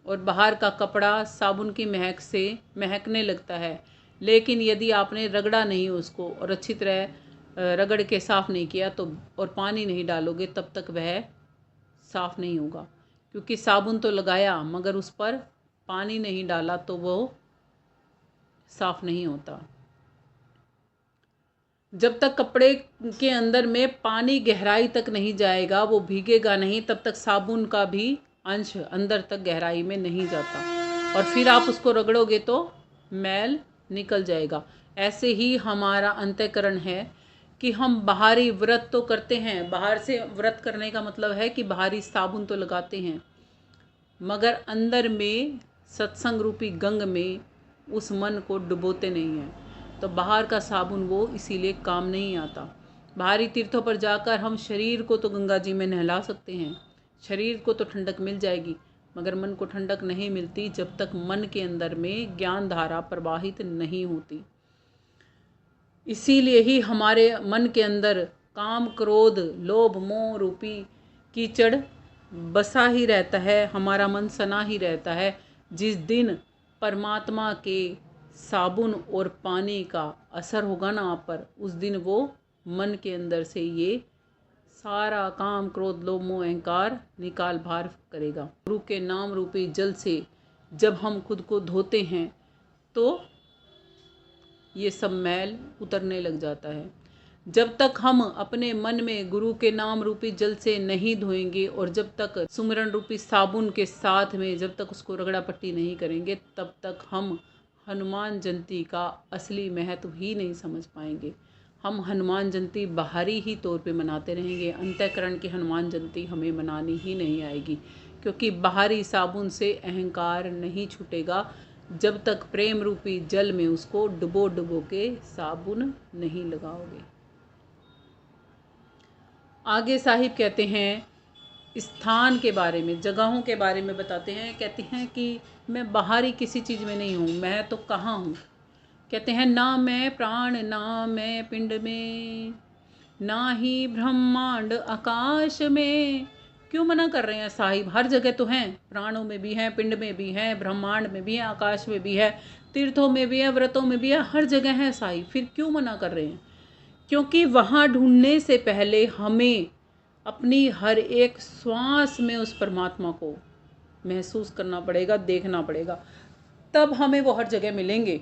और बाहर का कपड़ा साबुन की महक से महकने लगता है। लेकिन यदि आपने रगड़ा नहीं उसको और अच्छी तरह रगड़ के साफ़ नहीं किया तो और पानी नहीं डालोगे तब तक वह साफ़ नहीं होगा, क्योंकि साबुन तो लगाया मगर उस पर पानी नहीं डाला तो वो साफ़ नहीं होता। जब तक कपड़े के अंदर में पानी गहराई तक नहीं जाएगा, वो भीगेगा नहीं, तब तक साबुन का भी अंश अंदर तक गहराई में नहीं जाता और फिर आप उसको रगड़ोगे तो मैल निकल जाएगा। ऐसे ही हमारा अंतःकरण है कि हम बाहरी व्रत तो करते हैं, बाहर से व्रत करने का मतलब है कि बाहरी साबुन तो लगाते हैं, मगर अंदर में सत्संग रूपी गंग में उस मन को डुबोते नहीं हैं, तो बाहर का साबुन वो इसीलिए काम नहीं आता। बाहरी तीर्थों पर जाकर हम शरीर को तो गंगा जी में नहला सकते हैं, शरीर को तो ठंडक मिल जाएगी, मगर मन को ठंडक नहीं मिलती जब तक मन के अंदर में ज्ञान धारा प्रवाहित नहीं होती। इसीलिए ही हमारे मन के अंदर काम क्रोध लोभ मोह रूपी कीचड़ बसा ही रहता है, हमारा मन सना ही रहता है। जिस दिन परमात्मा के साबुन और पानी का असर होगा ना आप पर, उस दिन वो मन के अंदर से ये सारा काम क्रोध लोभ मोह अहंकार निकाल बाहर करेगा। गुरु के नाम रूपी जल से जब हम खुद को धोते हैं तो ये सब मैल उतरने लग जाता है। जब तक हम अपने मन में गुरु के नाम रूपी जल से नहीं धोएंगे और जब तक सुमिरन रूपी साबुन के साथ में जब तक उसको रगड़ा पट्टी नहीं करेंगे, तब तक हम हनुमान जयंती का असली महत्व ही नहीं समझ पाएंगे। हम हनुमान जयंती बाहरी ही तौर पे मनाते रहेंगे, अंतःकरण की हनुमान जयंती हमें मनानी ही नहीं आएगी, क्योंकि बाहरी साबुन से अहंकार नहीं छूटेगा जब तक प्रेम रूपी जल में उसको डुबो डुबो के साबुन नहीं लगाओगे। आगे साहिब कहते हैं स्थान के बारे में, जगहों के बारे में बताते हैं। कहते हैं कि मैं बाहरी किसी चीज़ में नहीं हूँ, मैं तो कहाँ हूँ। कहते हैं ना मैं प्राण ना मैं पिंड में, ना ही ब्रह्मांड आकाश में। क्यों मना कर रहे हैं साहिब? हर जगह तो हैं, प्राणों में भी हैं, पिंड में भी हैं, ब्रह्मांड में भी है, आकाश में भी है, तीर्थों में भी है, व्रतों में भी है, हर जगह है साहिब। फिर क्यों मना कर रहे हैं? क्योंकि वहाँ ढूंढने से पहले हमें अपनी हर एक श्वास में उस परमात्मा को महसूस करना पड़ेगा, देखना पड़ेगा, तब हमें वो हर जगह मिलेंगे।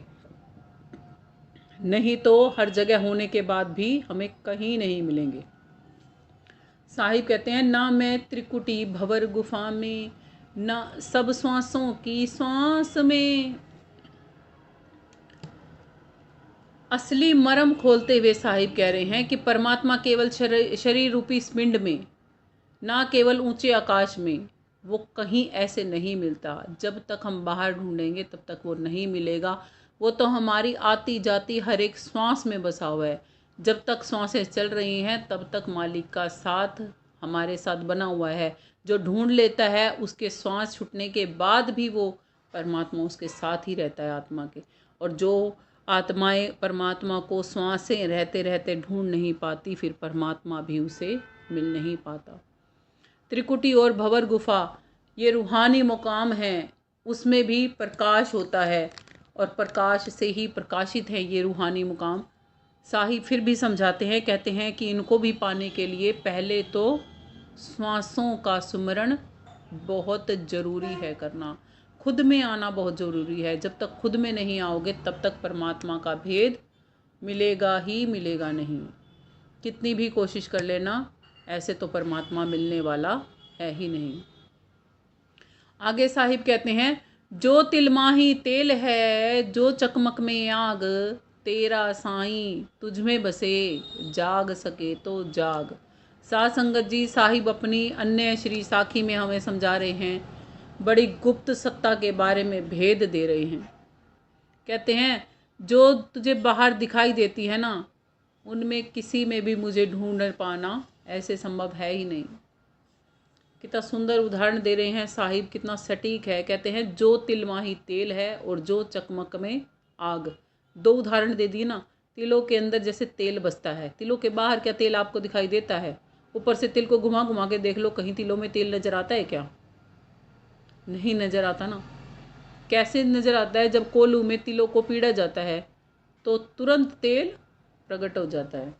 नहीं तो हर जगह होने के बाद भी हमें कहीं नहीं मिलेंगे। साहिब कहते हैं ना मैं त्रिकुटी भंवर गुफा में, ना सब श्वासों की श्वास में। असली मर्म खोलते हुए साहिब कह रहे हैं कि परमात्मा केवल शरीर रूपी इस पिंड में, ना केवल ऊंचे आकाश में, वो कहीं ऐसे नहीं मिलता। जब तक हम बाहर ढूंढेंगे तब तक वो नहीं मिलेगा। वो तो हमारी आती जाती हर एक श्वास में बसा हुआ है। जब तक श्वासें चल रही हैं तब तक मालिक का साथ हमारे साथ बना हुआ है। जो ढूंढ लेता है उसके श्वास छूटने के बाद भी वो परमात्मा उसके साथ ही रहता है आत्मा के। और जो आत्माएं परमात्मा को श्वासें रहते रहते ढूंढ नहीं पाती, फिर परमात्मा भी उसे मिल नहीं पाता। त्रिकुटी और भंवर गुफा ये रूहानी मुकाम हैं, उसमें भी प्रकाश होता है और प्रकाश से ही प्रकाशित है ये रूहानी मुकाम। साहिब फिर भी समझाते हैं, कहते हैं कि इनको भी पाने के लिए पहले तो श्वासों का सुमरण बहुत ज़रूरी है करना, खुद में आना बहुत ज़रूरी है। जब तक खुद में नहीं आओगे तब तक परमात्मा का भेद मिलेगा ही मिलेगा नहीं। कितनी भी कोशिश कर लेना, ऐसे तो परमात्मा मिलने वाला है ही नहीं। आगे साहिब कहते हैं जो तिलमाही तेल है, जो चकमक में आग, तेरा साईं तुझ में बसे, जाग सके तो जाग। साध संगत जी साहिब अपनी अन्य श्री साखी में हमें समझा रहे हैं, बड़ी गुप्त सत्ता के बारे में भेद दे रहे हैं। कहते हैं जो तुझे बाहर दिखाई देती है ना, उनमें किसी में भी मुझे ढूंढ पाना ऐसे संभव है ही नहीं। कितना सुंदर उदाहरण दे रहे हैं साहिब, कितना सटीक है। कहते हैं जो तिलमाही तेल है और जो चकमक में आग, दो उदाहरण दे दिए ना। तिलों के अंदर जैसे तेल बसता है, तिलों के बाहर क्या तेल आपको दिखाई देता है? ऊपर से तिल को घुमा घुमा के देख लो, कहीं तिलों में तेल नज़र आता है क्या? नहीं नज़र आता ना। कैसे नज़र आता है? जब कोलू में तिलों को पीड़ा जाता है तो तुरंत तेल प्रकट हो जाता है,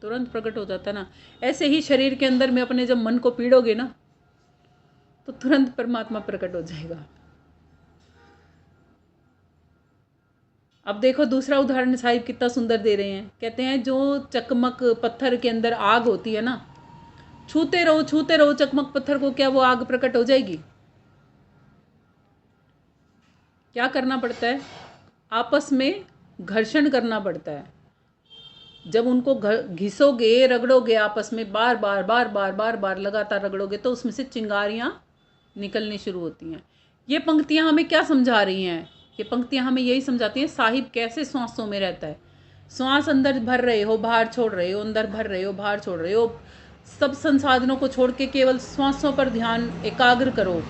तुरंत प्रकट हो जाता है ना। ऐसे ही शरीर के अंदर में अपने जब मन को पीड़ोगे ना तो तुरंत परमात्मा प्रकट हो जाएगा। अब देखो दूसरा उदाहरण साहिब कितना सुंदर दे रहे हैं। कहते हैं जो चकमक पत्थर के अंदर आग होती है ना, छूते रहो चकमक पत्थर को, क्या वो आग प्रकट हो जाएगी? क्या करना पड़ता है? आपस में घर्षण करना पड़ता है। जब उनको घिसोगे, रगड़ोगे आपस में, बार बार लगातार रगड़ोगे तो उसमें से चिंगारियाँ निकलनी शुरू होती हैं। ये पंक्तियाँ हमें क्या समझा रही हैं? ये पंक्तियाँ हमें यही समझाती हैं साहिब कैसे श्वासों में रहता है। श्वास अंदर भर रहे हो, बाहर छोड़ रहे हो, अंदर भर रहे हो, बाहर छोड़ रहे हो। सब संसाधनों को छोड़ के केवल श्वासों पर ध्यान एकाग्र करो।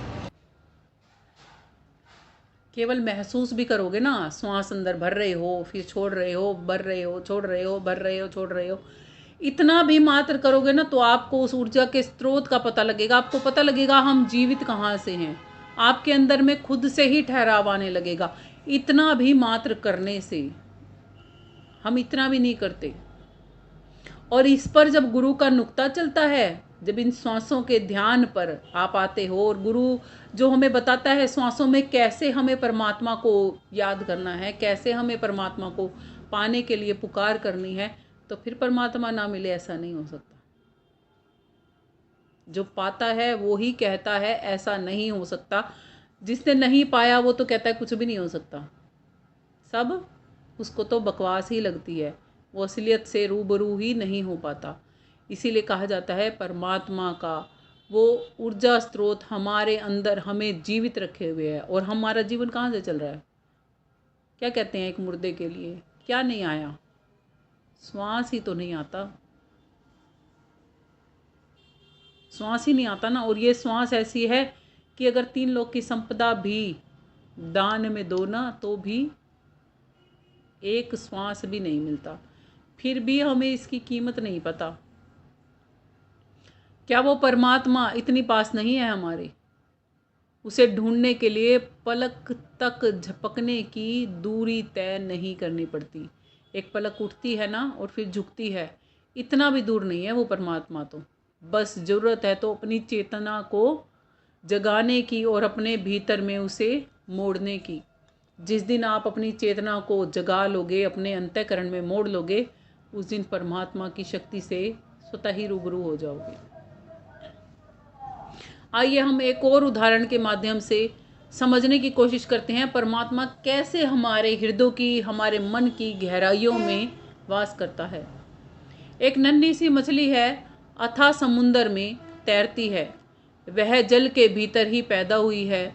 केवल महसूस भी करोगे ना, श्वास अंदर भर रहे हो, फिर छोड़ रहे हो, भर रहे हो, छोड़ रहे हो, भर रहे हो, छोड़ रहे हो, इतना भी मात्र करोगे ना तो आपको उस ऊर्जा के स्रोत का पता लगेगा। आपको पता लगेगा हम जीवित कहाँ से हैं। आपके अंदर में खुद से ही ठहराव आने लगेगा। इतना भी मात्र करने से, हम इतना भी नहीं करते। और इस पर जब गुरु का नुक्ता चलता है, जब इन श्वासों के ध्यान पर आप आते हो और गुरु जो हमें बताता है श्वासों में कैसे हमें परमात्मा को याद करना है, कैसे हमें परमात्मा को पाने के लिए पुकार करनी है, तो फिर परमात्मा ना मिले ऐसा नहीं हो सकता। जो पाता है वो ही कहता है ऐसा नहीं हो सकता। जिसने नहीं पाया वो तो कहता है कुछ भी नहीं हो सकता। सब उसको तो बकवास ही लगती है, वो असलियत से रूबरू ही नहीं हो पाता। इसीलिए कहा जाता है परमात्मा का वो ऊर्जा स्रोत हमारे अंदर हमें जीवित रखे हुए है। और हमारा जीवन कहाँ से चल रहा है? क्या कहते हैं एक मुर्दे के लिए क्या नहीं आया? श्वास ही तो नहीं आता, श्वास ही नहीं आता ना। और ये श्वास ऐसी है कि अगर 3 लोग की संपदा भी दान में दो ना तो भी एक श्वास भी नहीं मिलता। फिर भी हमें इसकी कीमत नहीं पता। क्या वो परमात्मा इतनी पास नहीं है हमारे? उसे ढूंढने के लिए पलक तक झपकने की दूरी तय नहीं करनी पड़ती। एक पलक उठती है ना और फिर झुकती है, इतना भी दूर नहीं है वो परमात्मा। तो बस ज़रूरत है तो अपनी चेतना को जगाने की और अपने भीतर में उसे मोड़ने की। जिस दिन आप अपनी चेतना को जगा लोगे, अपने अंतःकरण में मोड़ लोगे, उस दिन परमात्मा की शक्ति से स्वतः ही रूबरू हो जाओगे। आइए हम एक और उदाहरण के माध्यम से समझने की कोशिश करते हैं परमात्मा कैसे हमारे हृदय की, हमारे मन की गहराइयों में वास करता है। एक नन्ही सी मछली है, अथाह समुंदर में तैरती है। वह जल के भीतर ही पैदा हुई है,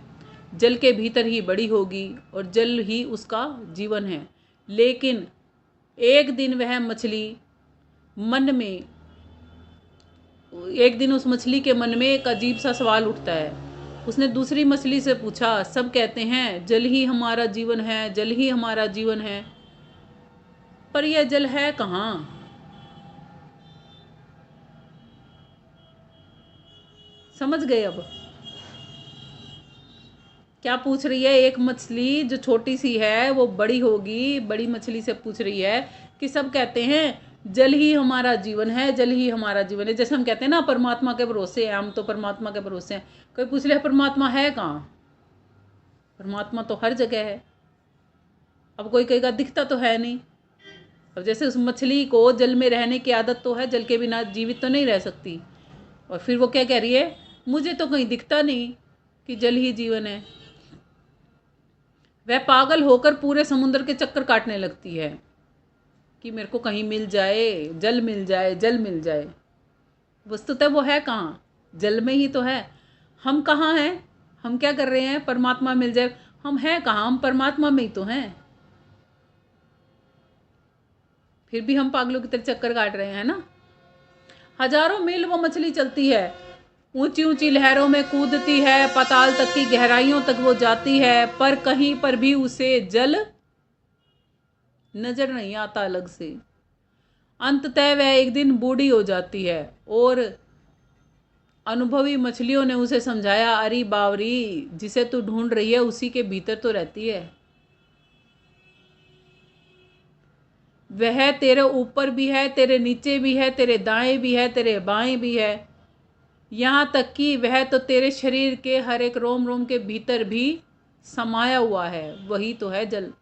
जल के भीतर ही बड़ी होगी और जल ही उसका जीवन है। लेकिन एक दिन वह मछली मन में एक दिन उस मछली के मन में एक अजीब सा सवाल उठता है। उसने दूसरी मछली से पूछा, सब कहते हैं जल ही हमारा जीवन है, जल ही हमारा जीवन है, पर यह जल है कहाँ? समझ गए अब क्या पूछ रही है? एक मछली जो छोटी सी है वो बड़ी होगी, बड़ी मछली से पूछ रही है कि सब कहते हैं जल ही हमारा जीवन है, जल ही हमारा जीवन है। जैसे हम कहते हैं ना परमात्मा के भरोसे हैं, हम तो परमात्मा के भरोसे हैं। कोई पूछ ले परमात्मा है कहाँ? परमात्मा तो हर जगह है। अब कोई कहेगा दिखता तो है नहीं। अब जैसे उस मछली को जल में रहने की आदत तो है, जल के बिना जीवित तो नहीं रह सकती। और फिर वो क्या कह रही है, मुझे तो कहीं दिखता नहीं कि जल ही जीवन है। वह पागल होकर पूरे समुद्र के चक्कर काटने लगती है कि मेरे को कहीं मिल जाए, जल मिल जाए, जल मिल जाए। वस्तुतः वो है कहाँ? जल में ही तो है। हम कहाँ हैं? हम क्या कर रहे हैं? परमात्मा मिल जाए। हम हैं कहाँ? हम परमात्मा में ही तो हैं। फिर भी हम पागलों की तरह चक्कर काट रहे हैं ना। हजारों मील वो मछली चलती है, ऊंची ऊंची लहरों में कूदती है, पाताल तक की गहराइयों तक वो जाती है, पर कहीं पर भी उसे जल नजर नहीं आता अलग से। अंततः वह एक दिन बूढ़ी हो जाती है और अनुभवी मछलियों ने उसे समझाया, अरे बावरी, जिसे तू ढूंढ रही है उसी के भीतर तो रहती है। वह तेरे ऊपर भी है, तेरे नीचे भी है, तेरे दाएं भी है, तेरे बाएं भी है, यहाँ तक कि वह तो तेरे शरीर के हर एक रोम रोम के भीतर भी समाया हुआ है। वही तो है जल।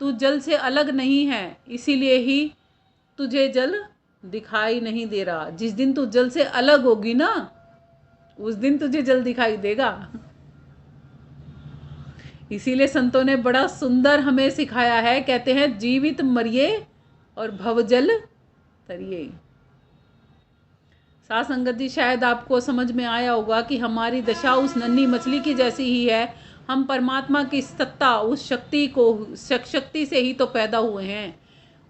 तू जल से अलग नहीं है, इसीलिए ही तुझे जल दिखाई नहीं दे रहा। जिस दिन तू जल से अलग होगी ना, उस दिन तुझे जल दिखाई देगा। इसीलिए संतों ने बड़ा सुंदर हमें सिखाया है, कहते हैं जीवित मरिए और भवजल तरिए। साथ संगत जी, शायद आपको समझ में आया होगा कि हमारी दशा उस नन्ही मछली की जैसी ही है। हम परमात्मा की सत्ता, उस शक्ति से ही तो पैदा हुए हैं।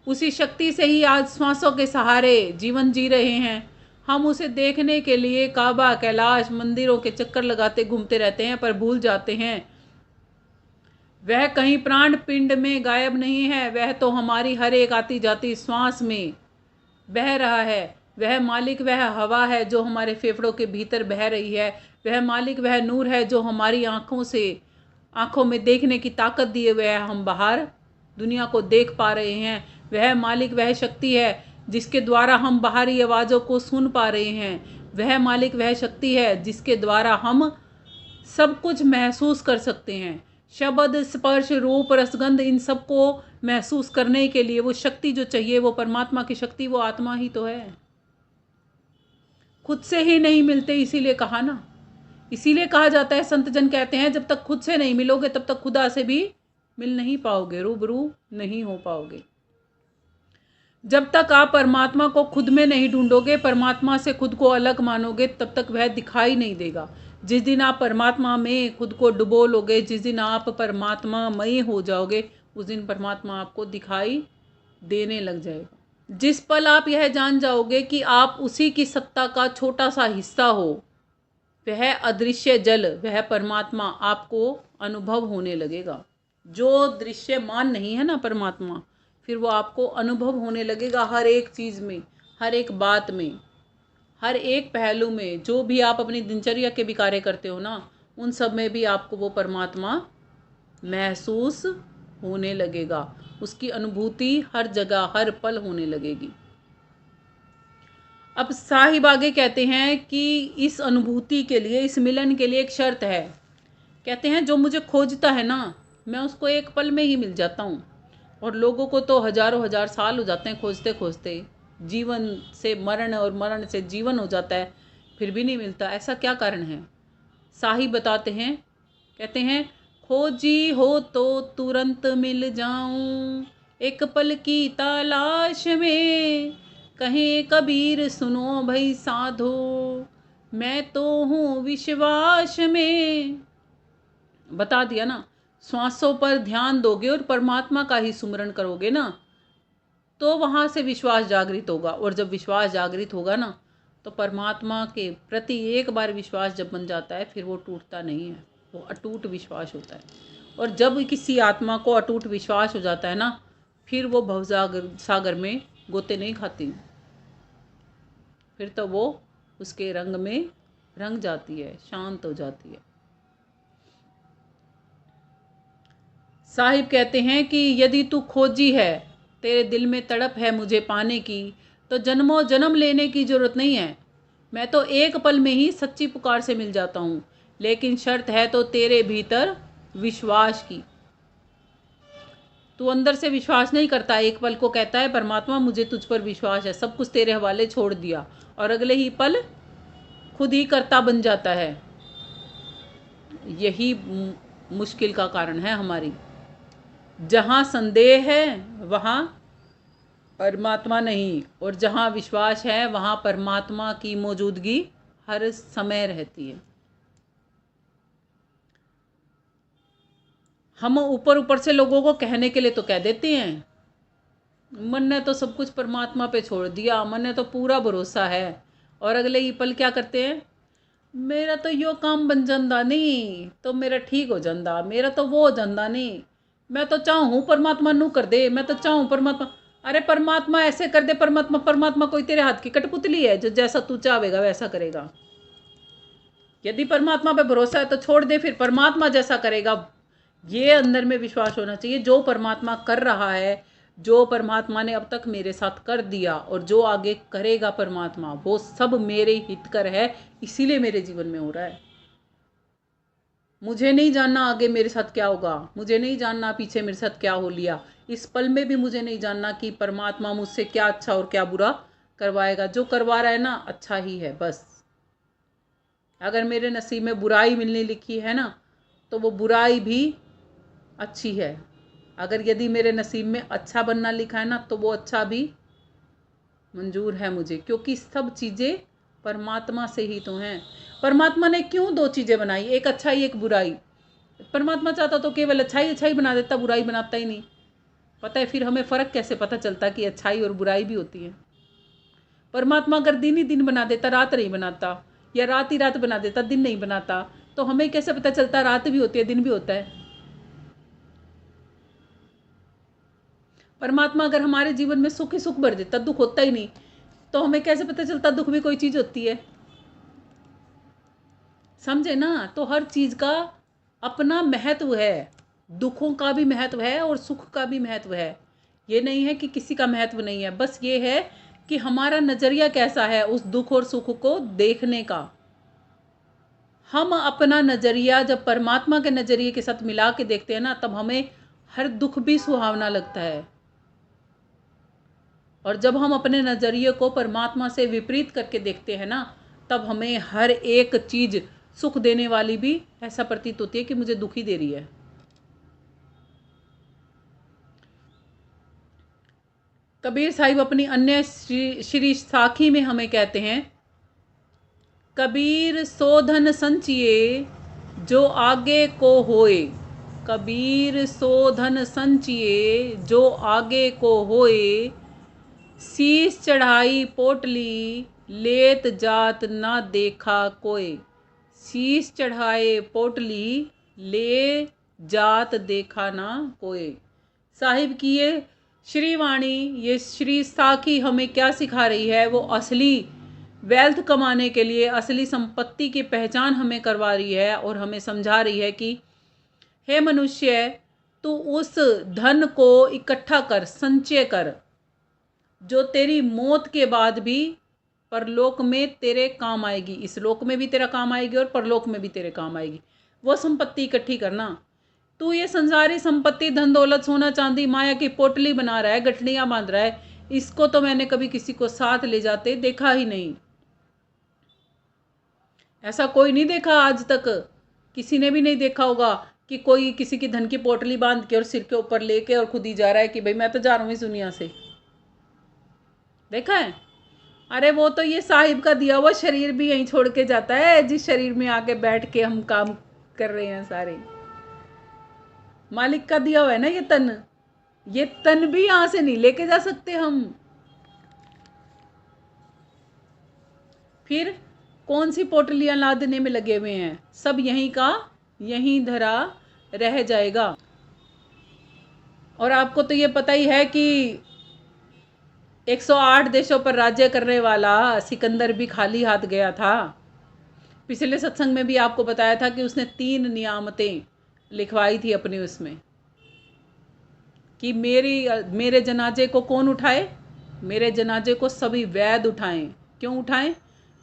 उसी शक्ति से ही आज श्वासों के सहारे जीवन जी रहे हैं। हम उसे देखने के लिए काबा, कैलाश, मंदिरों के चक्कर लगाते घूमते रहते हैं, पर भूल जाते हैं वह कहीं प्राण पिंड में गायब नहीं है। वह तो हमारी हर एक आती जाती श्वास में बह रहा है। वह मालिक, वह हवा है जो हमारे फेफड़ों के भीतर बह रही है। वह मालिक, वह नूर है जो हमारी आँखों में देखने की ताकत दिए हुए है। हम बाहर दुनिया को देख पा रहे हैं। वह मालिक, वह शक्ति है जिसके द्वारा हम बाहरी आवाज़ों को सुन पा रहे हैं। वह मालिक, वह शक्ति है जिसके द्वारा हम सब कुछ महसूस कर सकते हैं। शब्द, स्पर्श, रूप, रसगंध, इन सब को महसूस करने के लिए वो शक्ति जो चाहिए, वो परमात्मा की शक्ति, वो आत्मा ही तो है। खुद से ही नहीं मिलते, इसीलिए कहा ना। इसीलिए कहा जाता है, संत जन कहते हैं, जब तक खुद से नहीं मिलोगे तब तक खुदा से भी मिल नहीं पाओगे, रूबरू नहीं हो पाओगे। जब तक आप परमात्मा को खुद में नहीं ढूंढोगे, परमात्मा से खुद को अलग मानोगे, तब तक वह दिखाई नहीं देगा। जिस दिन आप परमात्मा में खुद को डुबो लोगे, जिस दिन आप परमात्मा मय हो जाओगे, उस दिन परमात्मा आपको दिखाई देने लग जाएगा। जिस पल आप यह जान जाओगे कि आप उसी की सत्ता का छोटा सा हिस्सा हो, वह अदृश्य जल, वह परमात्मा आपको अनुभव होने लगेगा। जो दृश्यमान नहीं है ना परमात्मा, फिर वो आपको अनुभव होने लगेगा हर एक चीज़ में, हर एक बात में, हर एक पहलू में। जो भी आप अपनी दिनचर्या के भी कार्य करते हो ना, उन सब में भी आपको वो परमात्मा महसूस होने लगेगा। उसकी अनुभूति हर जगह, हर पल होने लगेगी। अब साहिब आगे कहते हैं कि इस अनुभूति के लिए, इस मिलन के लिए एक शर्त है। कहते हैं जो मुझे खोजता है ना, मैं उसको एक पल में ही मिल जाता हूँ। और लोगों को तो हजारों हजार साल हो जाते हैं खोजते खोजते। जीवन से मरण और मरण से जीवन हो जाता है, फिर भी नहीं मिलता। ऐसा क्या कारण है? साहिब बताते हैं, कहते हैं खोजी हो तो तुरंत मिल जाऊं, एक पल की तलाश में। कहें कबीर सुनो भाई साधो, मैं तो हूँ विश्वास में। बता दिया ना। श्वासों पर ध्यान दोगे और परमात्मा का ही सुमरण करोगे ना, तो वहाँ से विश्वास जागृत होगा। और जब विश्वास जागृत होगा ना, तो परमात्मा के प्रति एक बार विश्वास जब बन जाता है, फिर वो टूटता नहीं है, वो अटूट विश्वास होता है। और जब किसी आत्मा को अटूट विश्वास हो जाता है ना, फिर वो भवसागर में गोते नहीं खाती, फिर तो वो उसके रंग में रंग जाती है, शांत हो जाती है। साहिब कहते हैं कि यदि तू खोजी है, तेरे दिल में तड़प है मुझे पाने की, तो जन्मों जन्म लेने की ज़रूरत नहीं है। मैं तो एक पल में ही सच्ची पुकार से मिल जाता हूँ। लेकिन शर्त है तो तेरे भीतर विश्वास की। तू अंदर से विश्वास नहीं करता, एक पल को कहता है परमात्मा मुझे तुझ पर विश्वास है, सब कुछ तेरे हवाले छोड़ दिया, और अगले ही पल खुद ही कर्ता बन जाता है। यही मुश्किल का कारण है हमारी। जहाँ संदेह है वहाँ परमात्मा नहीं, और जहाँ विश्वास है वहाँ परमात्मा की मौजूदगी हर समय रहती है। हम ऊपर ऊपर से लोगों को कहने के लिए तो कह देते हैं, मन ने तो सब कुछ परमात्मा पे छोड़ दिया, मन ने तो पूरा भरोसा है, और अगले ही पल क्या करते हैं, मेरा तो यो काम बन जाता नहीं तो मेरा ठीक हो जाता, मेरा तो वो हो जाता नहीं, मैं तो चाहूँ परमात्मा नू कर दे, मैं तो चाहूँ परमात्मा। अरे परमात्मा ऐसे कर दे, परमात्मा कोई तेरे हाथ की कठपुतली है जो जैसा तू चाहेगा वैसा करेगा? यदि परमात्मा पे भरोसा है तो छोड़ दे, फिर परमात्मा जैसा करेगा। ये अंदर में विश्वास होना चाहिए, जो परमात्मा कर रहा है, जो परमात्मा ने अब तक मेरे साथ कर दिया और जो आगे करेगा परमात्मा, वो सब मेरे हितकर है, इसीलिए मेरे जीवन में हो रहा है। मुझे नहीं जानना आगे मेरे साथ क्या होगा, मुझे नहीं जानना पीछे मेरे साथ क्या हो लिया, इस पल में भी मुझे नहीं जानना कि परमात्मा मुझसे क्या अच्छा और क्या बुरा करवाएगा। जो करवा रहा है ना, अच्छा ही है बस। अगर मेरे नसीब में बुराई मिलने लिखी है ना, तो वो बुराई भी अच्छी है। अगर यदि मेरे नसीब में अच्छा बनना लिखा है ना, तो वो अच्छा भी मंजूर है मुझे, क्योंकि सब चीज़ें परमात्मा से ही तो हैं। परमात्मा ने क्यों दो चीज़ें बनाई, एक अच्छाई एक बुराई। परमात्मा चाहता तो केवल अच्छाई अच्छाई बना देता, बुराई बनाता ही नहीं। पता है फिर हमें फ़र्क कैसे पता चलता कि अच्छाई और बुराई भी होती है। परमात्मा अगर दिन ही दिन बना देता, रात नहीं बनाता, या रात ही रात बना देता, दिन नहीं बनाता, तो हमें कैसे पता चलता रात भी होती है दिन भी होता है। परमात्मा अगर हमारे जीवन में सुख ही सुख भर देता, दुख होता ही नहीं, तो हमें कैसे पता चलता दुख भी कोई चीज़ होती है। समझे ना? तो हर चीज़ का अपना महत्व है, दुखों का भी महत्व है और सुख का भी महत्व है। ये नहीं है कि किसी का महत्व नहीं है, बस ये है कि हमारा नज़रिया कैसा है उस दुख और सुख को देखने का। हम अपना नज़रिया जब परमात्मा के नज़रिए के साथ मिला के देखते हैं ना, तब हमें हर दुख भी सुहावना लगता है। और जब हम अपने नज़रिए को परमात्मा से विपरीत करके देखते हैं ना, तब हमें हर एक चीज़ सुख देने वाली भी ऐसा प्रतीत होती है कि मुझे दुखी दे रही है। कबीर साहिब अपनी अन्य श्री साखी में हमें कहते हैं, कबीर सो धन संचिए जो आगे को होए। कबीर सो धन संचिए जो आगे को होए। शीस चढ़ाई पोटली लेत जात ना देखा कोई। शीस चढ़ाए पोटली ले जात देखा ना कोई। साहिब की ये श्रीवाणी, ये श्री साखी हमें क्या सिखा रही है? वो असली वेल्थ कमाने के लिए, असली संपत्ति की पहचान हमें करवा रही है और हमें समझा रही है कि हे मनुष्य, तू उस धन को इकट्ठा कर, संचय कर, जो तेरी मौत के बाद भी परलोक में तेरे काम आएगी। इस लोक में भी तेरा काम आएगी और परलोक में भी तेरे काम आएगी। वो संपत्ति इकट्ठी करना। तू ये संसारी संपत्ति, धन दौलत, सोना चांदी, माया की पोटली बना रहा है, गठड़ियाँ बांध रहा है, इसको तो मैंने कभी किसी को साथ ले जाते देखा ही नहीं। ऐसा कोई नहीं देखा आज तक, किसी ने भी नहीं देखा होगा कि कोई किसी की धन की पोटली बांध के और सिर के ऊपर लेके और खुद ही जा रहा है कि भाई मैं तो जा रहा हूँ इस दुनिया से। देखा है? अरे वो तो ये साहिब का दिया हुआ शरीर भी यहीं छोड़ के जाता है, जिस शरीर में आके बैठ के हम काम कर रहे हैं सारे। मालिक का दिया हुआ है ना ये तन। ये तन भी यहां से नहीं लेके जा सकते हम। फिर कौन सी पोटलियां लादने में लगे हुए हैं? सब यहीं का यहीं धरा रह जाएगा। और आपको तो ये पता ही है कि 108 देशों पर राज्य करने वाला सिकंदर भी खाली हाथ गया था। पिछले सत्संग में भी आपको बताया था कि उसने 3 नियामतें लिखवाई थी अपने उसमें कि मेरे जनाजे को कौन उठाए? मेरे जनाजे को सभी वैद उठाएं। क्यों उठाएं?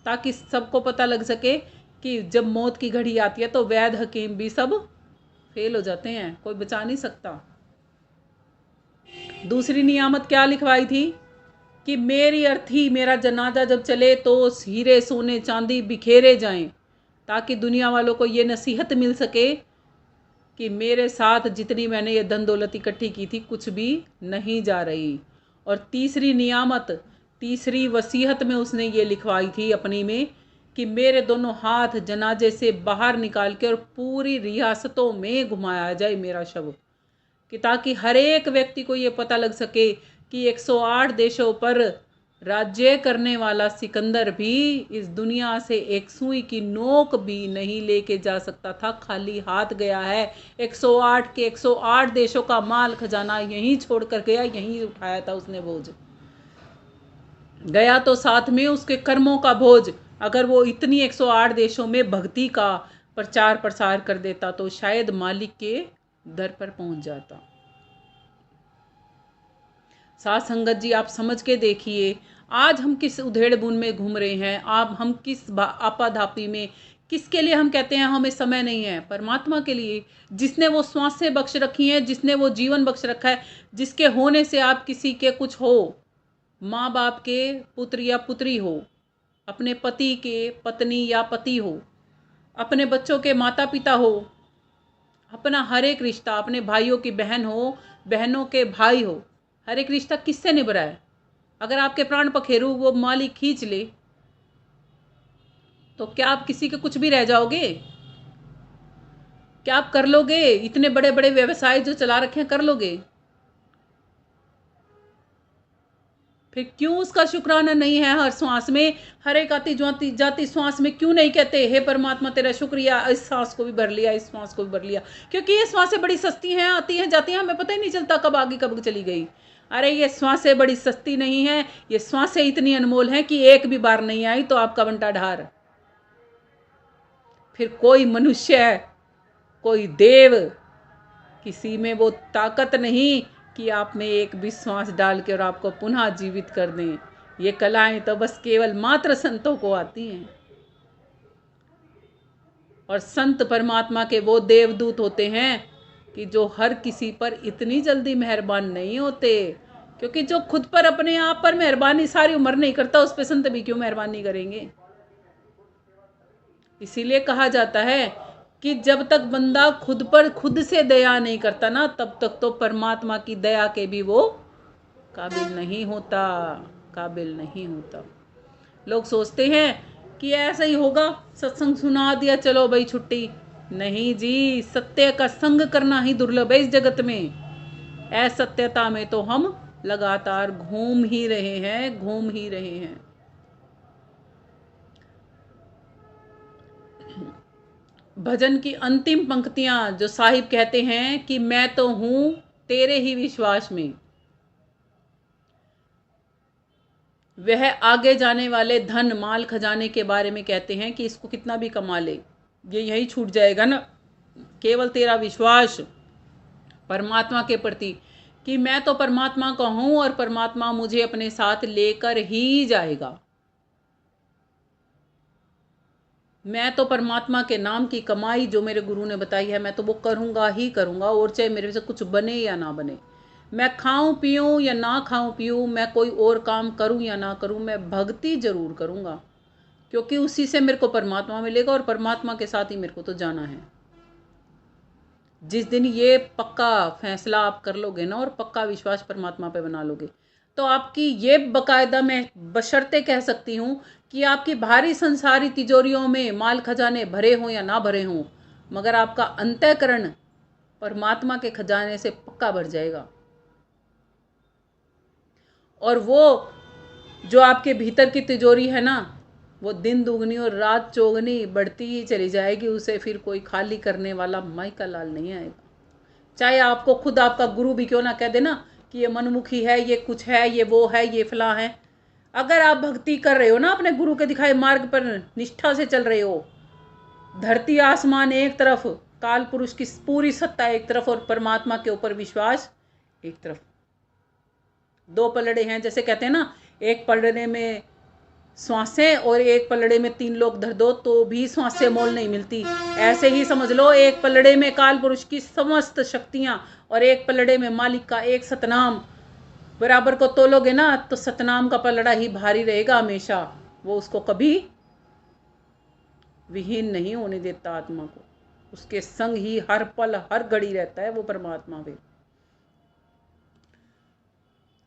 ताकि सबको पता लग सके कि जब मौत की घड़ी आती है तो वैद हकीम भी सब फेल हो जाते हैं, कोई बचा नहीं सकता। दूसरी नियामत क्या लिखवाई थी कि मेरी अर्थी, मेरा जनाजा जब चले तो हीरे सोने चांदी बिखेरे जाएं, ताकि दुनिया वालों को ये नसीहत मिल सके कि मेरे साथ जितनी मैंने ये धन दौलत इकट्ठी की थी कुछ भी नहीं जा रही। और तीसरी नियामत, तीसरी वसीयत में उसने ये लिखवाई थी अपनी में कि मेरे दोनों हाथ जनाजे से बाहर निकाल के और पूरी रियासतों में घुमाया जाए मेरा शव, कि ताकि हर एक व्यक्ति को ये पता लग सके कि 108 देशों पर राज्य करने वाला सिकंदर भी इस दुनिया से एक सुई की नोक भी नहीं लेके जा सकता था, खाली हाथ गया है। 108 के 108 देशों का माल खजाना यहीं छोड़ कर गया, यहीं उठाया था उसने बोझ। गया तो साथ में उसके कर्मों का बोझ। अगर वो इतनी 108 देशों में भक्ति का प्रचार प्रसार कर देता तो शायद मालिक के दर पर पहुंच जाता। साथ संगत जी आप समझ के देखिए, आज हम किस उधेड़ बुन में घूम रहे हैं, आप हम किस आपाधापी में, किसके लिए हम कहते हैं हमें समय नहीं है? परमात्मा के लिए, जिसने वो श्वासें बख्श रखी हैं, जिसने वो जीवन बख्श रखा है, जिसके होने से आप किसी के कुछ हो, माँ बाप के पुत्र या पुत्री हो, अपने पति के पत्नी या पति हो, अपने बच्चों के माता पिता हो, अपना हर एक रिश्ता, अपने भाइयों की बहन हो, बहनों के भाई हो, हर एक रिश्ता किससे निभ रहा है? अगर आपके प्राण पखेरु वो मालिक खींच ले तो क्या आप किसी के कुछ भी रह जाओगे? क्या आप कर लोगे? इतने बड़े बड़े व्यवसाय जो चला रखे हैं कर लोगे? फिर क्यों उसका शुक्राना नहीं है हर श्वास में? हर एक आती जाती जाती श्वास में क्यों नहीं कहते हे परमात्मा तेरा शुक्रिया, इस सांस को भी भर लिया, इस श्वास को भी भर लिया? क्योंकि ये श्वासें बड़ी सस्ती हैं, आती हैं जाती हैं, हमें पता ही नहीं चलता कब आ गई कब चली गई। अरे ये श्वासें बड़ी सस्ती नहीं है, ये श्वासें इतनी अनमोल हैं कि एक भी बार नहीं आई तो आपका बंटा ढार। फिर कोई मनुष्य, कोई देव, किसी में वो ताकत नहीं कि आप में एक विश्वास डाल के और आपको पुनः जीवित कर दें। ये कलाएं तो बस केवल मात्र संतों को आती हैं। और संत परमात्मा के वो देवदूत होते हैं कि जो हर किसी पर इतनी जल्दी मेहरबान नहीं होते, क्योंकि जो खुद पर अपने आप पर मेहरबानी सारी उम्र नहीं करता, उस पर संत भी क्यों मेहरबानी करेंगे? इसीलिए कहा जाता है कि जब तक बंदा खुद पर खुद से दया नहीं करता ना, तब तक तो परमात्मा की दया के भी वो काबिल नहीं होता, काबिल नहीं होता। लोग सोचते हैं कि ऐसा ही होगा, सत्संग सुना दिया चलो भाई छुट्टी। नहीं जी, सत्य का संग करना ही दुर्लभ है इस जगत में। असत्यता में तो हम लगातार घूम ही रहे हैं, घूम ही रहे हैं। भजन की अंतिम पंक्तियां जो साहिब कहते हैं कि मैं तो हूं तेरे ही विश्वास में, वह आगे जाने वाले धन माल खजाने के बारे में कहते हैं कि इसको कितना भी कमा ले ये यही छूट जाएगा ना। केवल तेरा विश्वास परमात्मा के प्रति कि मैं तो परमात्मा का हूं और परमात्मा मुझे अपने साथ लेकर ही जाएगा। मैं तो परमात्मा के नाम की कमाई जो मेरे गुरु ने बताई है, मैं तो वो करूँगा ही करूँगा, और चाहे मेरे से कुछ बने या ना बने, मैं खाऊं पीऊं या ना खाऊं पीऊं, मैं कोई और काम करूं या ना करूं, मैं भक्ति जरूर करूँगा, क्योंकि उसी से मेरे को परमात्मा मिलेगा और परमात्मा के साथ ही मेरे को तो जाना है। जिस दिन ये पक्का फैसला आप कर लोगे ना और पक्का विश्वास परमात्मा पे बना लोगे, तो आपकी ये बाकायदा मैं बशर्ते कह सकती हूँ कि आपकी भारी संसारी तिजोरियों में माल खजाने भरे हों या ना भरे हों, मगर आपका अंतःकरण परमात्मा के खजाने से पक्का भर जाएगा। और वो जो आपके भीतर की तिजोरी है ना, वो दिन दुगनी और रात चौगनी बढ़ती ही चली जाएगी, उसे फिर कोई खाली करने वाला माई का लाल नहीं आएगा। चाहे आपको खुद आपका गुरु भी क्यों ना कह देना कि ये मनमुखी है, ये कुछ है, ये वो है, ये फला है, अगर आप भक्ति कर रहे हो ना, अपने गुरु के दिखाए मार्ग पर निष्ठा से चल रहे हो, धरती आसमान एक तरफ, काल पुरुष की पूरी सत्ता एक तरफ और परमात्मा के ऊपर विश्वास एक तरफ, दो पलड़े हैं। जैसे कहते हैं ना, एक पलड़े में श्वासें और एक पलड़े में 3 लोग धर दो तो भी श्वासें मोल नहीं मिलती। ऐसे ही समझ लो, एक पलड़े में काल पुरुष की समस्त शक्तियां और एक पलड़े में मालिक का एक सतनाम बराबर को तोलोगे ना, तो सतनाम का पलड़ा ही भारी रहेगा हमेशा, वो उसको कभी विहीन नहीं होने देता आत्मा को, उसके संग ही हर पल हर घड़ी रहता है वो परमात्मा भी।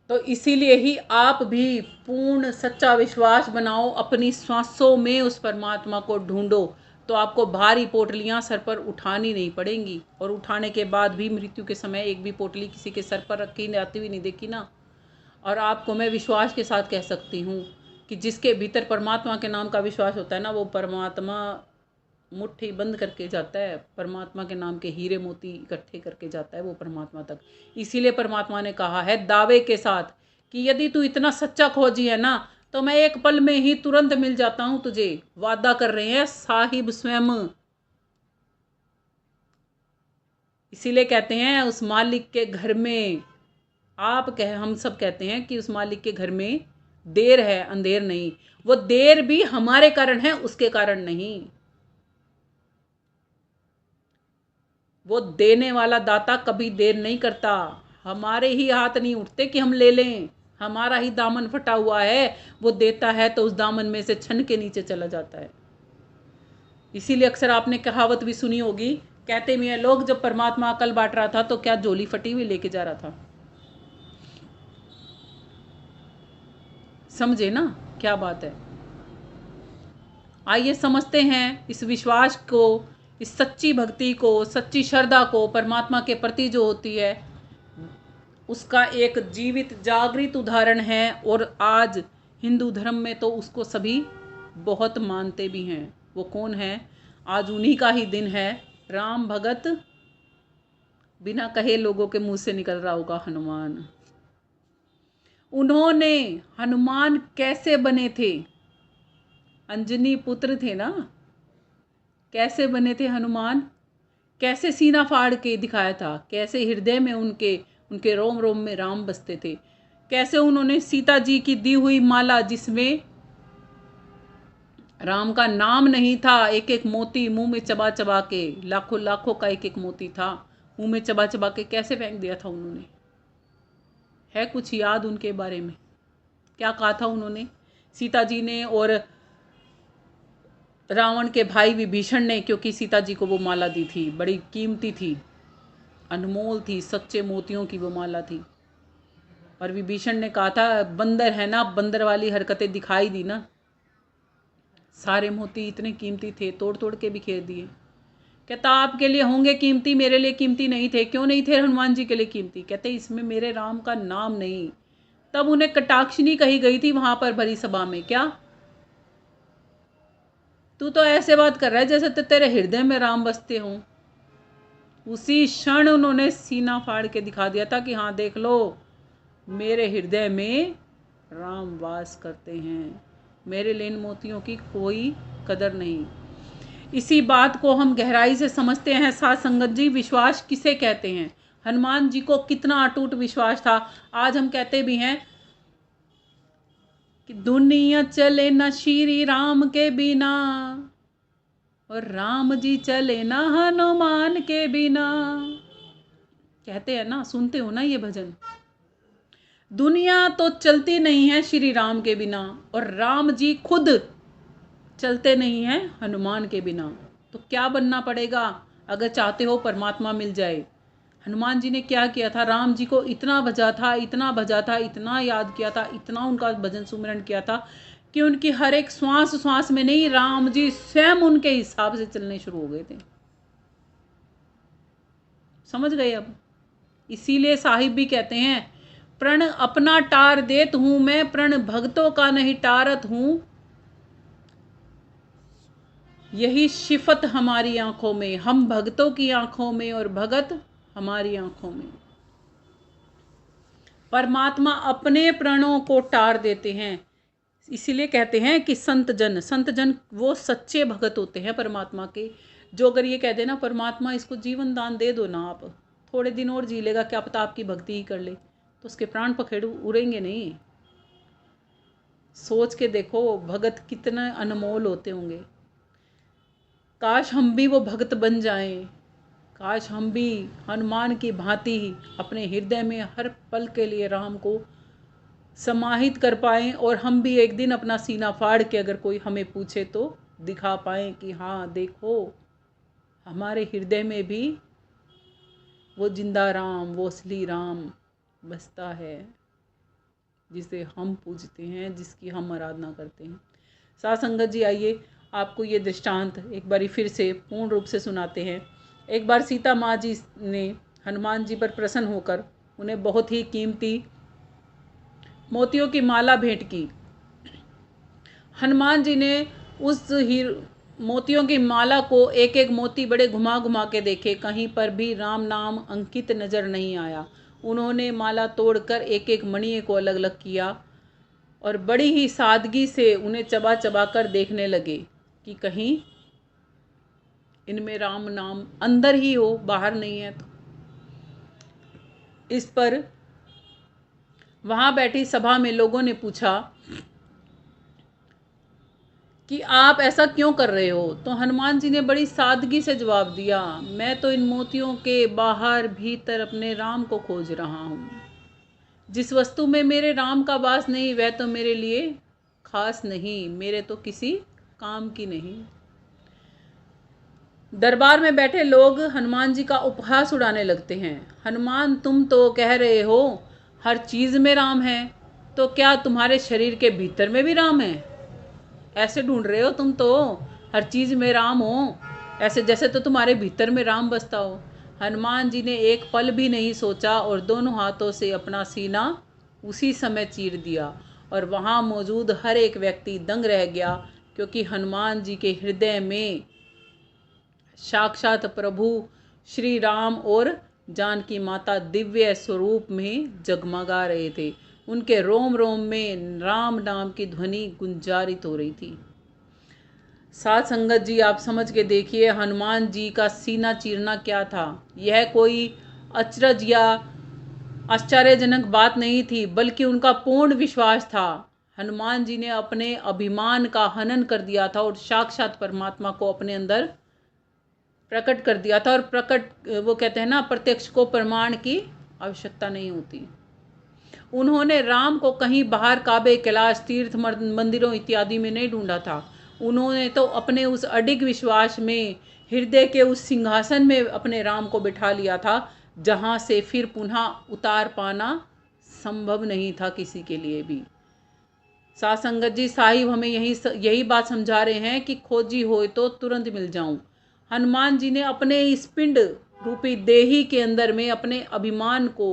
तो इसीलिए ही आप भी पूर्ण सच्चा विश्वास बनाओ, अपनी सांसों में उस परमात्मा को ढूंढो, तो आपको भारी पोटलियां सर पर उठानी नहीं पड़ेंगी। और उठाने के बाद भी मृत्यु के समय एक भी पोटली किसी के सर पर रखी आती हुई नहीं देखी ना। और आपको मैं विश्वास के साथ कह सकती हूँ कि जिसके भीतर परमात्मा के नाम का विश्वास होता है ना, वो परमात्मा मुट्ठी बंद करके जाता है, परमात्मा के नाम के हीरे मोती इकट्ठे करके जाता है वो परमात्मा तक। इसीलिए परमात्मा ने कहा है दावे के साथ कि यदि तू इतना सच्चा खोजी है ना, तो मैं एक पल में ही तुरंत मिल जाता हूं तुझे, वादा कर रहे हैं साहिब स्वयं। इसीलिए कहते हैं उस मालिक के घर में हम सब कहते हैं कि उस मालिक के घर में देर है, अंधेर नहीं। वो देर भी हमारे कारण है, उसके कारण नहीं। वो देने वाला दाता कभी देर नहीं करता। हमारे ही हाथ नहीं उठते कि हम ले लें, हमारा ही दामन फटा हुआ है। वो देता है तो उस दामन में से छन के नीचे चला जाता है। इसीलिए अक्सर आपने कहावत भी सुनी होगी, कहते भी हैं लोग, जब परमात्मा अकल बांट रहा था तो क्या झोली फटी हुई लेके जा रहा था। समझे ना क्या बात है। आइए समझते हैं इस विश्वास को, इस सच्ची भक्ति को, सच्ची श्रद्धा को परमात्मा के प्रति जो होती है, उसका एक जीवित जागृत उदाहरण है। और आज हिंदू धर्म में तो उसको सभी बहुत मानते भी हैं। वो कौन है? आज उन्हीं का ही दिन है। राम भगत, बिना कहे लोगों के मुंह से निकल रहा होगा हनुमान। उन्होंने, हनुमान कैसे बने थे? अंजनी पुत्र थे ना। कैसे बने थे हनुमान? कैसे सीना फाड़ के दिखाया था, कैसे हृदय में उनके रोम रोम में राम बसते थे। कैसे उन्होंने सीता जी की दी हुई माला, जिसमें राम का नाम नहीं था, एक एक मोती मुंह में चबा चबा के, लाखों लाखों का एक एक मोती था, मुंह में चबा चबा के कैसे फेंक दिया था उन्होंने। है कुछ याद उनके बारे में? क्या कहा था उन्होंने सीता जी ने और रावण के भाई विभीषण ने? क्योंकि सीता जी को वो माला दी थी, बड़ी कीमती थी, अनमोल थी, सच्चे मोतियों की वो माला थी। और विभीषण ने कहा था, बंदर है ना, बंदर वाली हरकतें दिखाई दी ना, सारे मोती इतने कीमती थे, तोड़ तोड़ के बिखेर दिए। कहता आपके लिए होंगे कीमती, मेरे लिए कीमती नहीं थे। क्यों नहीं थे हनुमान जी के लिए कीमती? कहते इसमें मेरे राम का नाम नहीं। तब उन्हें कटाक्षिणी कही गई थी वहां पर भरी सभा में। क्या तू तो ऐसे बात कर रहा है जैसे तेरे हृदय में राम बसते हों। उसी क्षण उन्होंने सीना फाड़ के दिखा दिया था कि हाँ देख लो, मेरे हृदय में राम वास करते हैं, मेरे लिए इन मोतियों की कोई कदर नहीं। इसी बात को हम गहराई से समझते हैं साथ संगत जी। विश्वास किसे कहते हैं? हनुमान जी को कितना अटूट विश्वास था। आज हम कहते भी हैं कि दुनिया चले न श्री राम के बिना, और राम जी चले ना हनुमान के बिना। कहते हैं ना, सुनते हो ना ये भजन। दुनिया तो चलती नहीं है श्री राम के बिना, और राम जी खुद चलते नहीं हैं हनुमान के बिना। तो क्या बनना पड़ेगा अगर चाहते हो परमात्मा मिल जाए? हनुमान जी ने क्या किया था? राम जी को इतना भजा था, इतना भजा था, इतना याद किया था, इतना उनका भजन सुमिरन किया था कि उनकी हर एक श्वास श्वास में नहीं, राम जी स्वयं उनके हिसाब से चलने शुरू हो गए थे। समझ गए अब? इसीलिए साहिब भी कहते हैं, प्रण अपना टार देत हूं मैं, प्रण भक्तों का नहीं टारत हूं। यही सिफत हमारी आंखों में, हम भक्तों की आंखों में और भगत हमारी आंखों में। परमात्मा अपने प्रणों को टार देते हैं। इसीलिए कहते हैं कि संत जन वो सच्चे भगत होते हैं परमात्मा के। जो अगर ये कह देना परमात्मा इसको जीवन दान दे दो ना, आप थोड़े दिन और जी लेगा, क्या पता आपकी भक्ति ही कर ले, तो उसके प्राण पखेड़ उड़ेंगे नहीं। सोच के देखो भगत कितने अनमोल होते होंगे। काश हम भी वो भक्त बन जाएं। काश हम भी हनुमान की भांति अपने हृदय में हर पल के लिए राम को समाहित कर पाएं, और हम भी एक दिन अपना सीना फाड़ के अगर कोई हमें पूछे तो दिखा पाएं कि हाँ देखो, हमारे हृदय में भी वो जिंदा राम, वो असली राम बसता है, जिसे हम पूजते हैं, जिसकी हम आराधना करते हैं। साथ संगत जी, आइए आपको ये दृष्टांत एक बारी फिर से पूर्ण रूप से सुनाते हैं। एक बार सीता माँ जी ने हनुमान जी पर प्रसन्न होकर उन्हें बहुत ही कीमती मोतियों की माला भेंट की। हनुमान जी ने उस मोतियों की माला को एक एक मोती बड़े घुमा घुमा के देखे, कहीं पर भी राम नाम अंकित नज़र नहीं आया। उन्होंने माला तोड़कर एक एक मणि को अलग अलग किया और बड़ी ही सादगी से उन्हें चबा चबा कर देखने लगे कि कहीं इनमें राम नाम अंदर ही हो, बाहर नहीं है तो। इस पर वहाँ बैठी सभा में लोगों ने पूछा कि आप ऐसा क्यों कर रहे हो? तो हनुमान जी ने बड़ी सादगी से जवाब दिया, मैं तो इन मोतियों के बाहर भीतर अपने राम को खोज रहा हूँ। जिस वस्तु में मेरे राम का वास नहीं वह तो मेरे लिए खास नहीं, मेरे तो किसी काम की नहीं। दरबार में बैठे लोग हनुमान जी का उपहास उड़ाने लगते हैं। हनुमान, तुम तो कह रहे हो हर चीज़ में राम है, तो क्या तुम्हारे शरीर के भीतर में भी राम है? ऐसे ढूंढ रहे हो तुम तो हर चीज़ में राम हो, ऐसे जैसे तो तुम्हारे भीतर में राम बसता हो। हनुमान जी ने एक पल भी नहीं सोचा और दोनों हाथों से अपना सीना उसी समय चीर दिया और वहाँ मौजूद हर एक व्यक्ति दंग रह गया, क्योंकि हनुमान जी के हृदय में साक्षात प्रभु श्री राम और जानकी माता दिव्य स्वरूप में जगमगा रहे थे। उनके रोम रोम में राम नाम की ध्वनि गुंजारित हो रही थी। साथ संगत जी, आप समझ के देखिए हनुमान जी का सीना चीरना क्या था। यह कोई अचरज या आश्चर्यजनक बात नहीं थी, बल्कि उनका पूर्ण विश्वास था। हनुमान जी ने अपने अभिमान का हनन कर दिया था और साक्षात परमात्मा को अपने अंदर प्रकट कर दिया था। और वो कहते हैं ना, प्रत्यक्ष को प्रमाण की आवश्यकता नहीं होती। उन्होंने राम को कहीं बाहर काबे, कैलाश, तीर्थ मंदिरों इत्यादि में नहीं ढूंढा था। उन्होंने तो अपने उस अडिग विश्वास में हृदय के उस सिंहासन में अपने राम को बिठा लिया था, जहाँ से फिर पुनः उतार पाना संभव नहीं था किसी के लिए भी। साथ संगत जी, साहिब हमें यही बात समझा रहे हैं कि खोजी हो तो तुरंत मिल जाऊं। हनुमान जी ने अपने इस पिंड रूपी देही के अंदर में अपने अभिमान को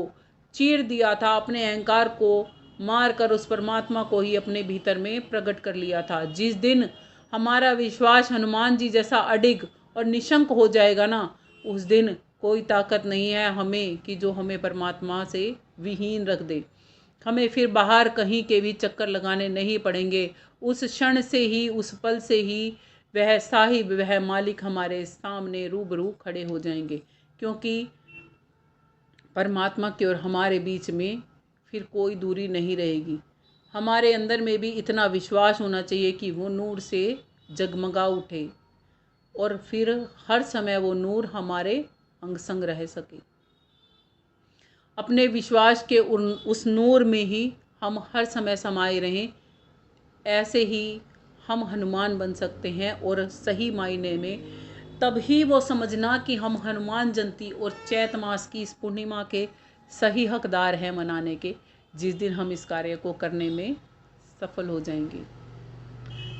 चीर दिया था, अपने अहंकार को मार कर उस परमात्मा को ही अपने भीतर में प्रकट कर लिया था। जिस दिन हमारा विश्वास हनुमान जी जैसा अडिग और निशंक हो जाएगा ना, उस दिन कोई ताकत नहीं है हमें कि जो हमें परमात्मा से विहीन रख दे। हमें फिर बाहर कहीं के भी चक्कर लगाने नहीं पड़ेंगे। उस क्षण से ही, उस पल से ही वह साहिब, वह मालिक हमारे सामने रूबरू खड़े हो जाएंगे, क्योंकि परमात्मा के और हमारे बीच में फिर कोई दूरी नहीं रहेगी। हमारे अंदर में भी इतना विश्वास होना चाहिए कि वो नूर से जगमगा उठे और फिर हर समय वो नूर हमारे अंग संग रह सके। अपने विश्वास के उस नूर में ही हम हर समय समाये रहें। ऐसे ही हम हनुमान बन सकते हैं। और सही मायने में तब ही वो समझना कि हम हनुमान जयंती और चैत मास की इस पूर्णिमा के सही हकदार हैं मनाने के, जिस दिन हम इस कार्य को करने में सफल हो जाएंगे।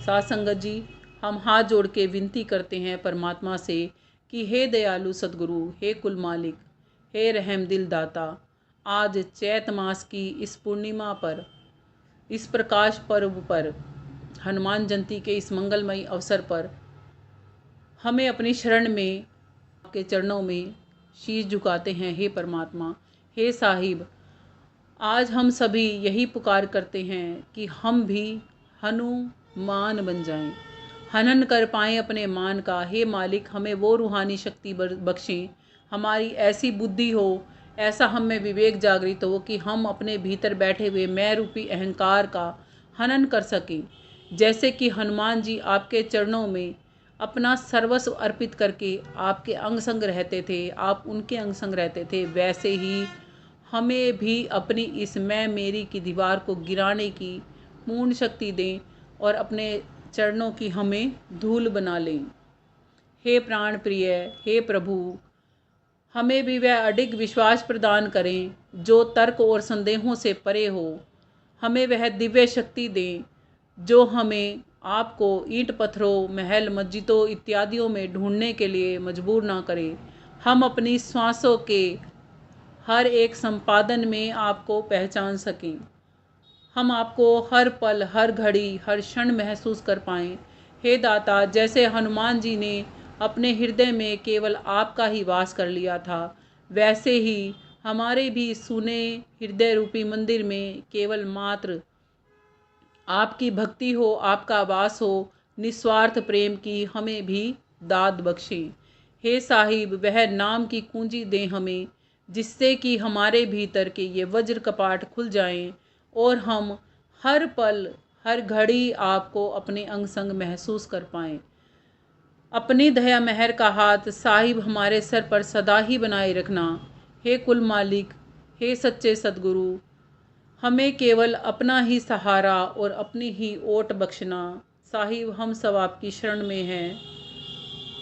साथ संगत जी, हम हाथ जोड़ के विनती करते हैं परमात्मा से कि हे दयालु सद्गुरु, हे कुल मालिक, हे रहम दिल दाता, आज चैत मास की इस पूर्णिमा पर, इस प्रकाश पर्व पर, हनुमान जयंती के इस मंगलमयी अवसर पर हमें अपनी शरण में, आपके चरणों में शीश झुकाते हैं। हे परमात्मा, हे साहिब, आज हम सभी यही पुकार करते हैं कि हम भी हनुमान बन जाएं, हनन कर पाएं अपने मान का। हे मालिक, हमें वो रूहानी शक्ति बख्शें, हमारी ऐसी बुद्धि हो, ऐसा हम में विवेक जागृत हो कि हम अपने भीतर बैठे हुए मैं रूपी अहंकार का हनन कर सकें। जैसे कि हनुमान जी आपके चरणों में अपना सर्वस्व अर्पित करके आपके अंग संग रहते थे, आप उनके अंग संग रहते थे, वैसे ही हमें भी अपनी इस मैं मेरी की दीवार को गिराने की पूर्ण शक्ति दें और अपने चरणों की हमें धूल बना लें। हे प्राण प्रिय, हे प्रभु, हमें भी वह अडिग विश्वास प्रदान करें जो तर्क और संदेहों से परे हो। हमें वह दिव्य शक्ति दें जो हमें आपको ईंट पत्थरों, महल, मस्जिदों इत्यादियों में ढूंढने के लिए मजबूर ना करे। हम अपनी श्वासों के हर एक संपादन में आपको पहचान सकें। हम आपको हर पल, हर घड़ी, हर क्षण महसूस कर पाएँ। हे दाता, जैसे हनुमान जी ने अपने हृदय में केवल आपका ही वास कर लिया था, वैसे ही हमारे भी सुने हृदय रूपी मंदिर में केवल मात्र आपकी भक्ति हो, आपका वास हो, निस्वार्थ प्रेम की हमें भी दाद बख्शें। हे साहिब, वह नाम की कुंजी दें हमें, जिससे कि हमारे भीतर के ये वज्र कपाट खुल जाएं और हम हर पल हर घड़ी आपको अपने अंग संग महसूस कर पाएं। अपनी दया मेहर का हाथ साहिब हमारे सर पर सदा ही बनाए रखना। हे कुल मालिक, हे सच्चे सद्गुरु, हमें केवल अपना ही सहारा और अपनी ही ओट बख्शना। साहिब हम सब आपकी शरण में हैं,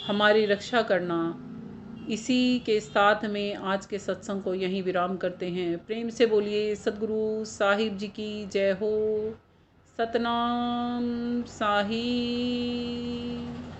हमारी रक्षा करना। इसी के साथ में आज के सत्संग को यहीं विराम करते हैं। प्रेम से बोलिए सद्गुरु साहिब जी की जय हो। सतनाम साहिब।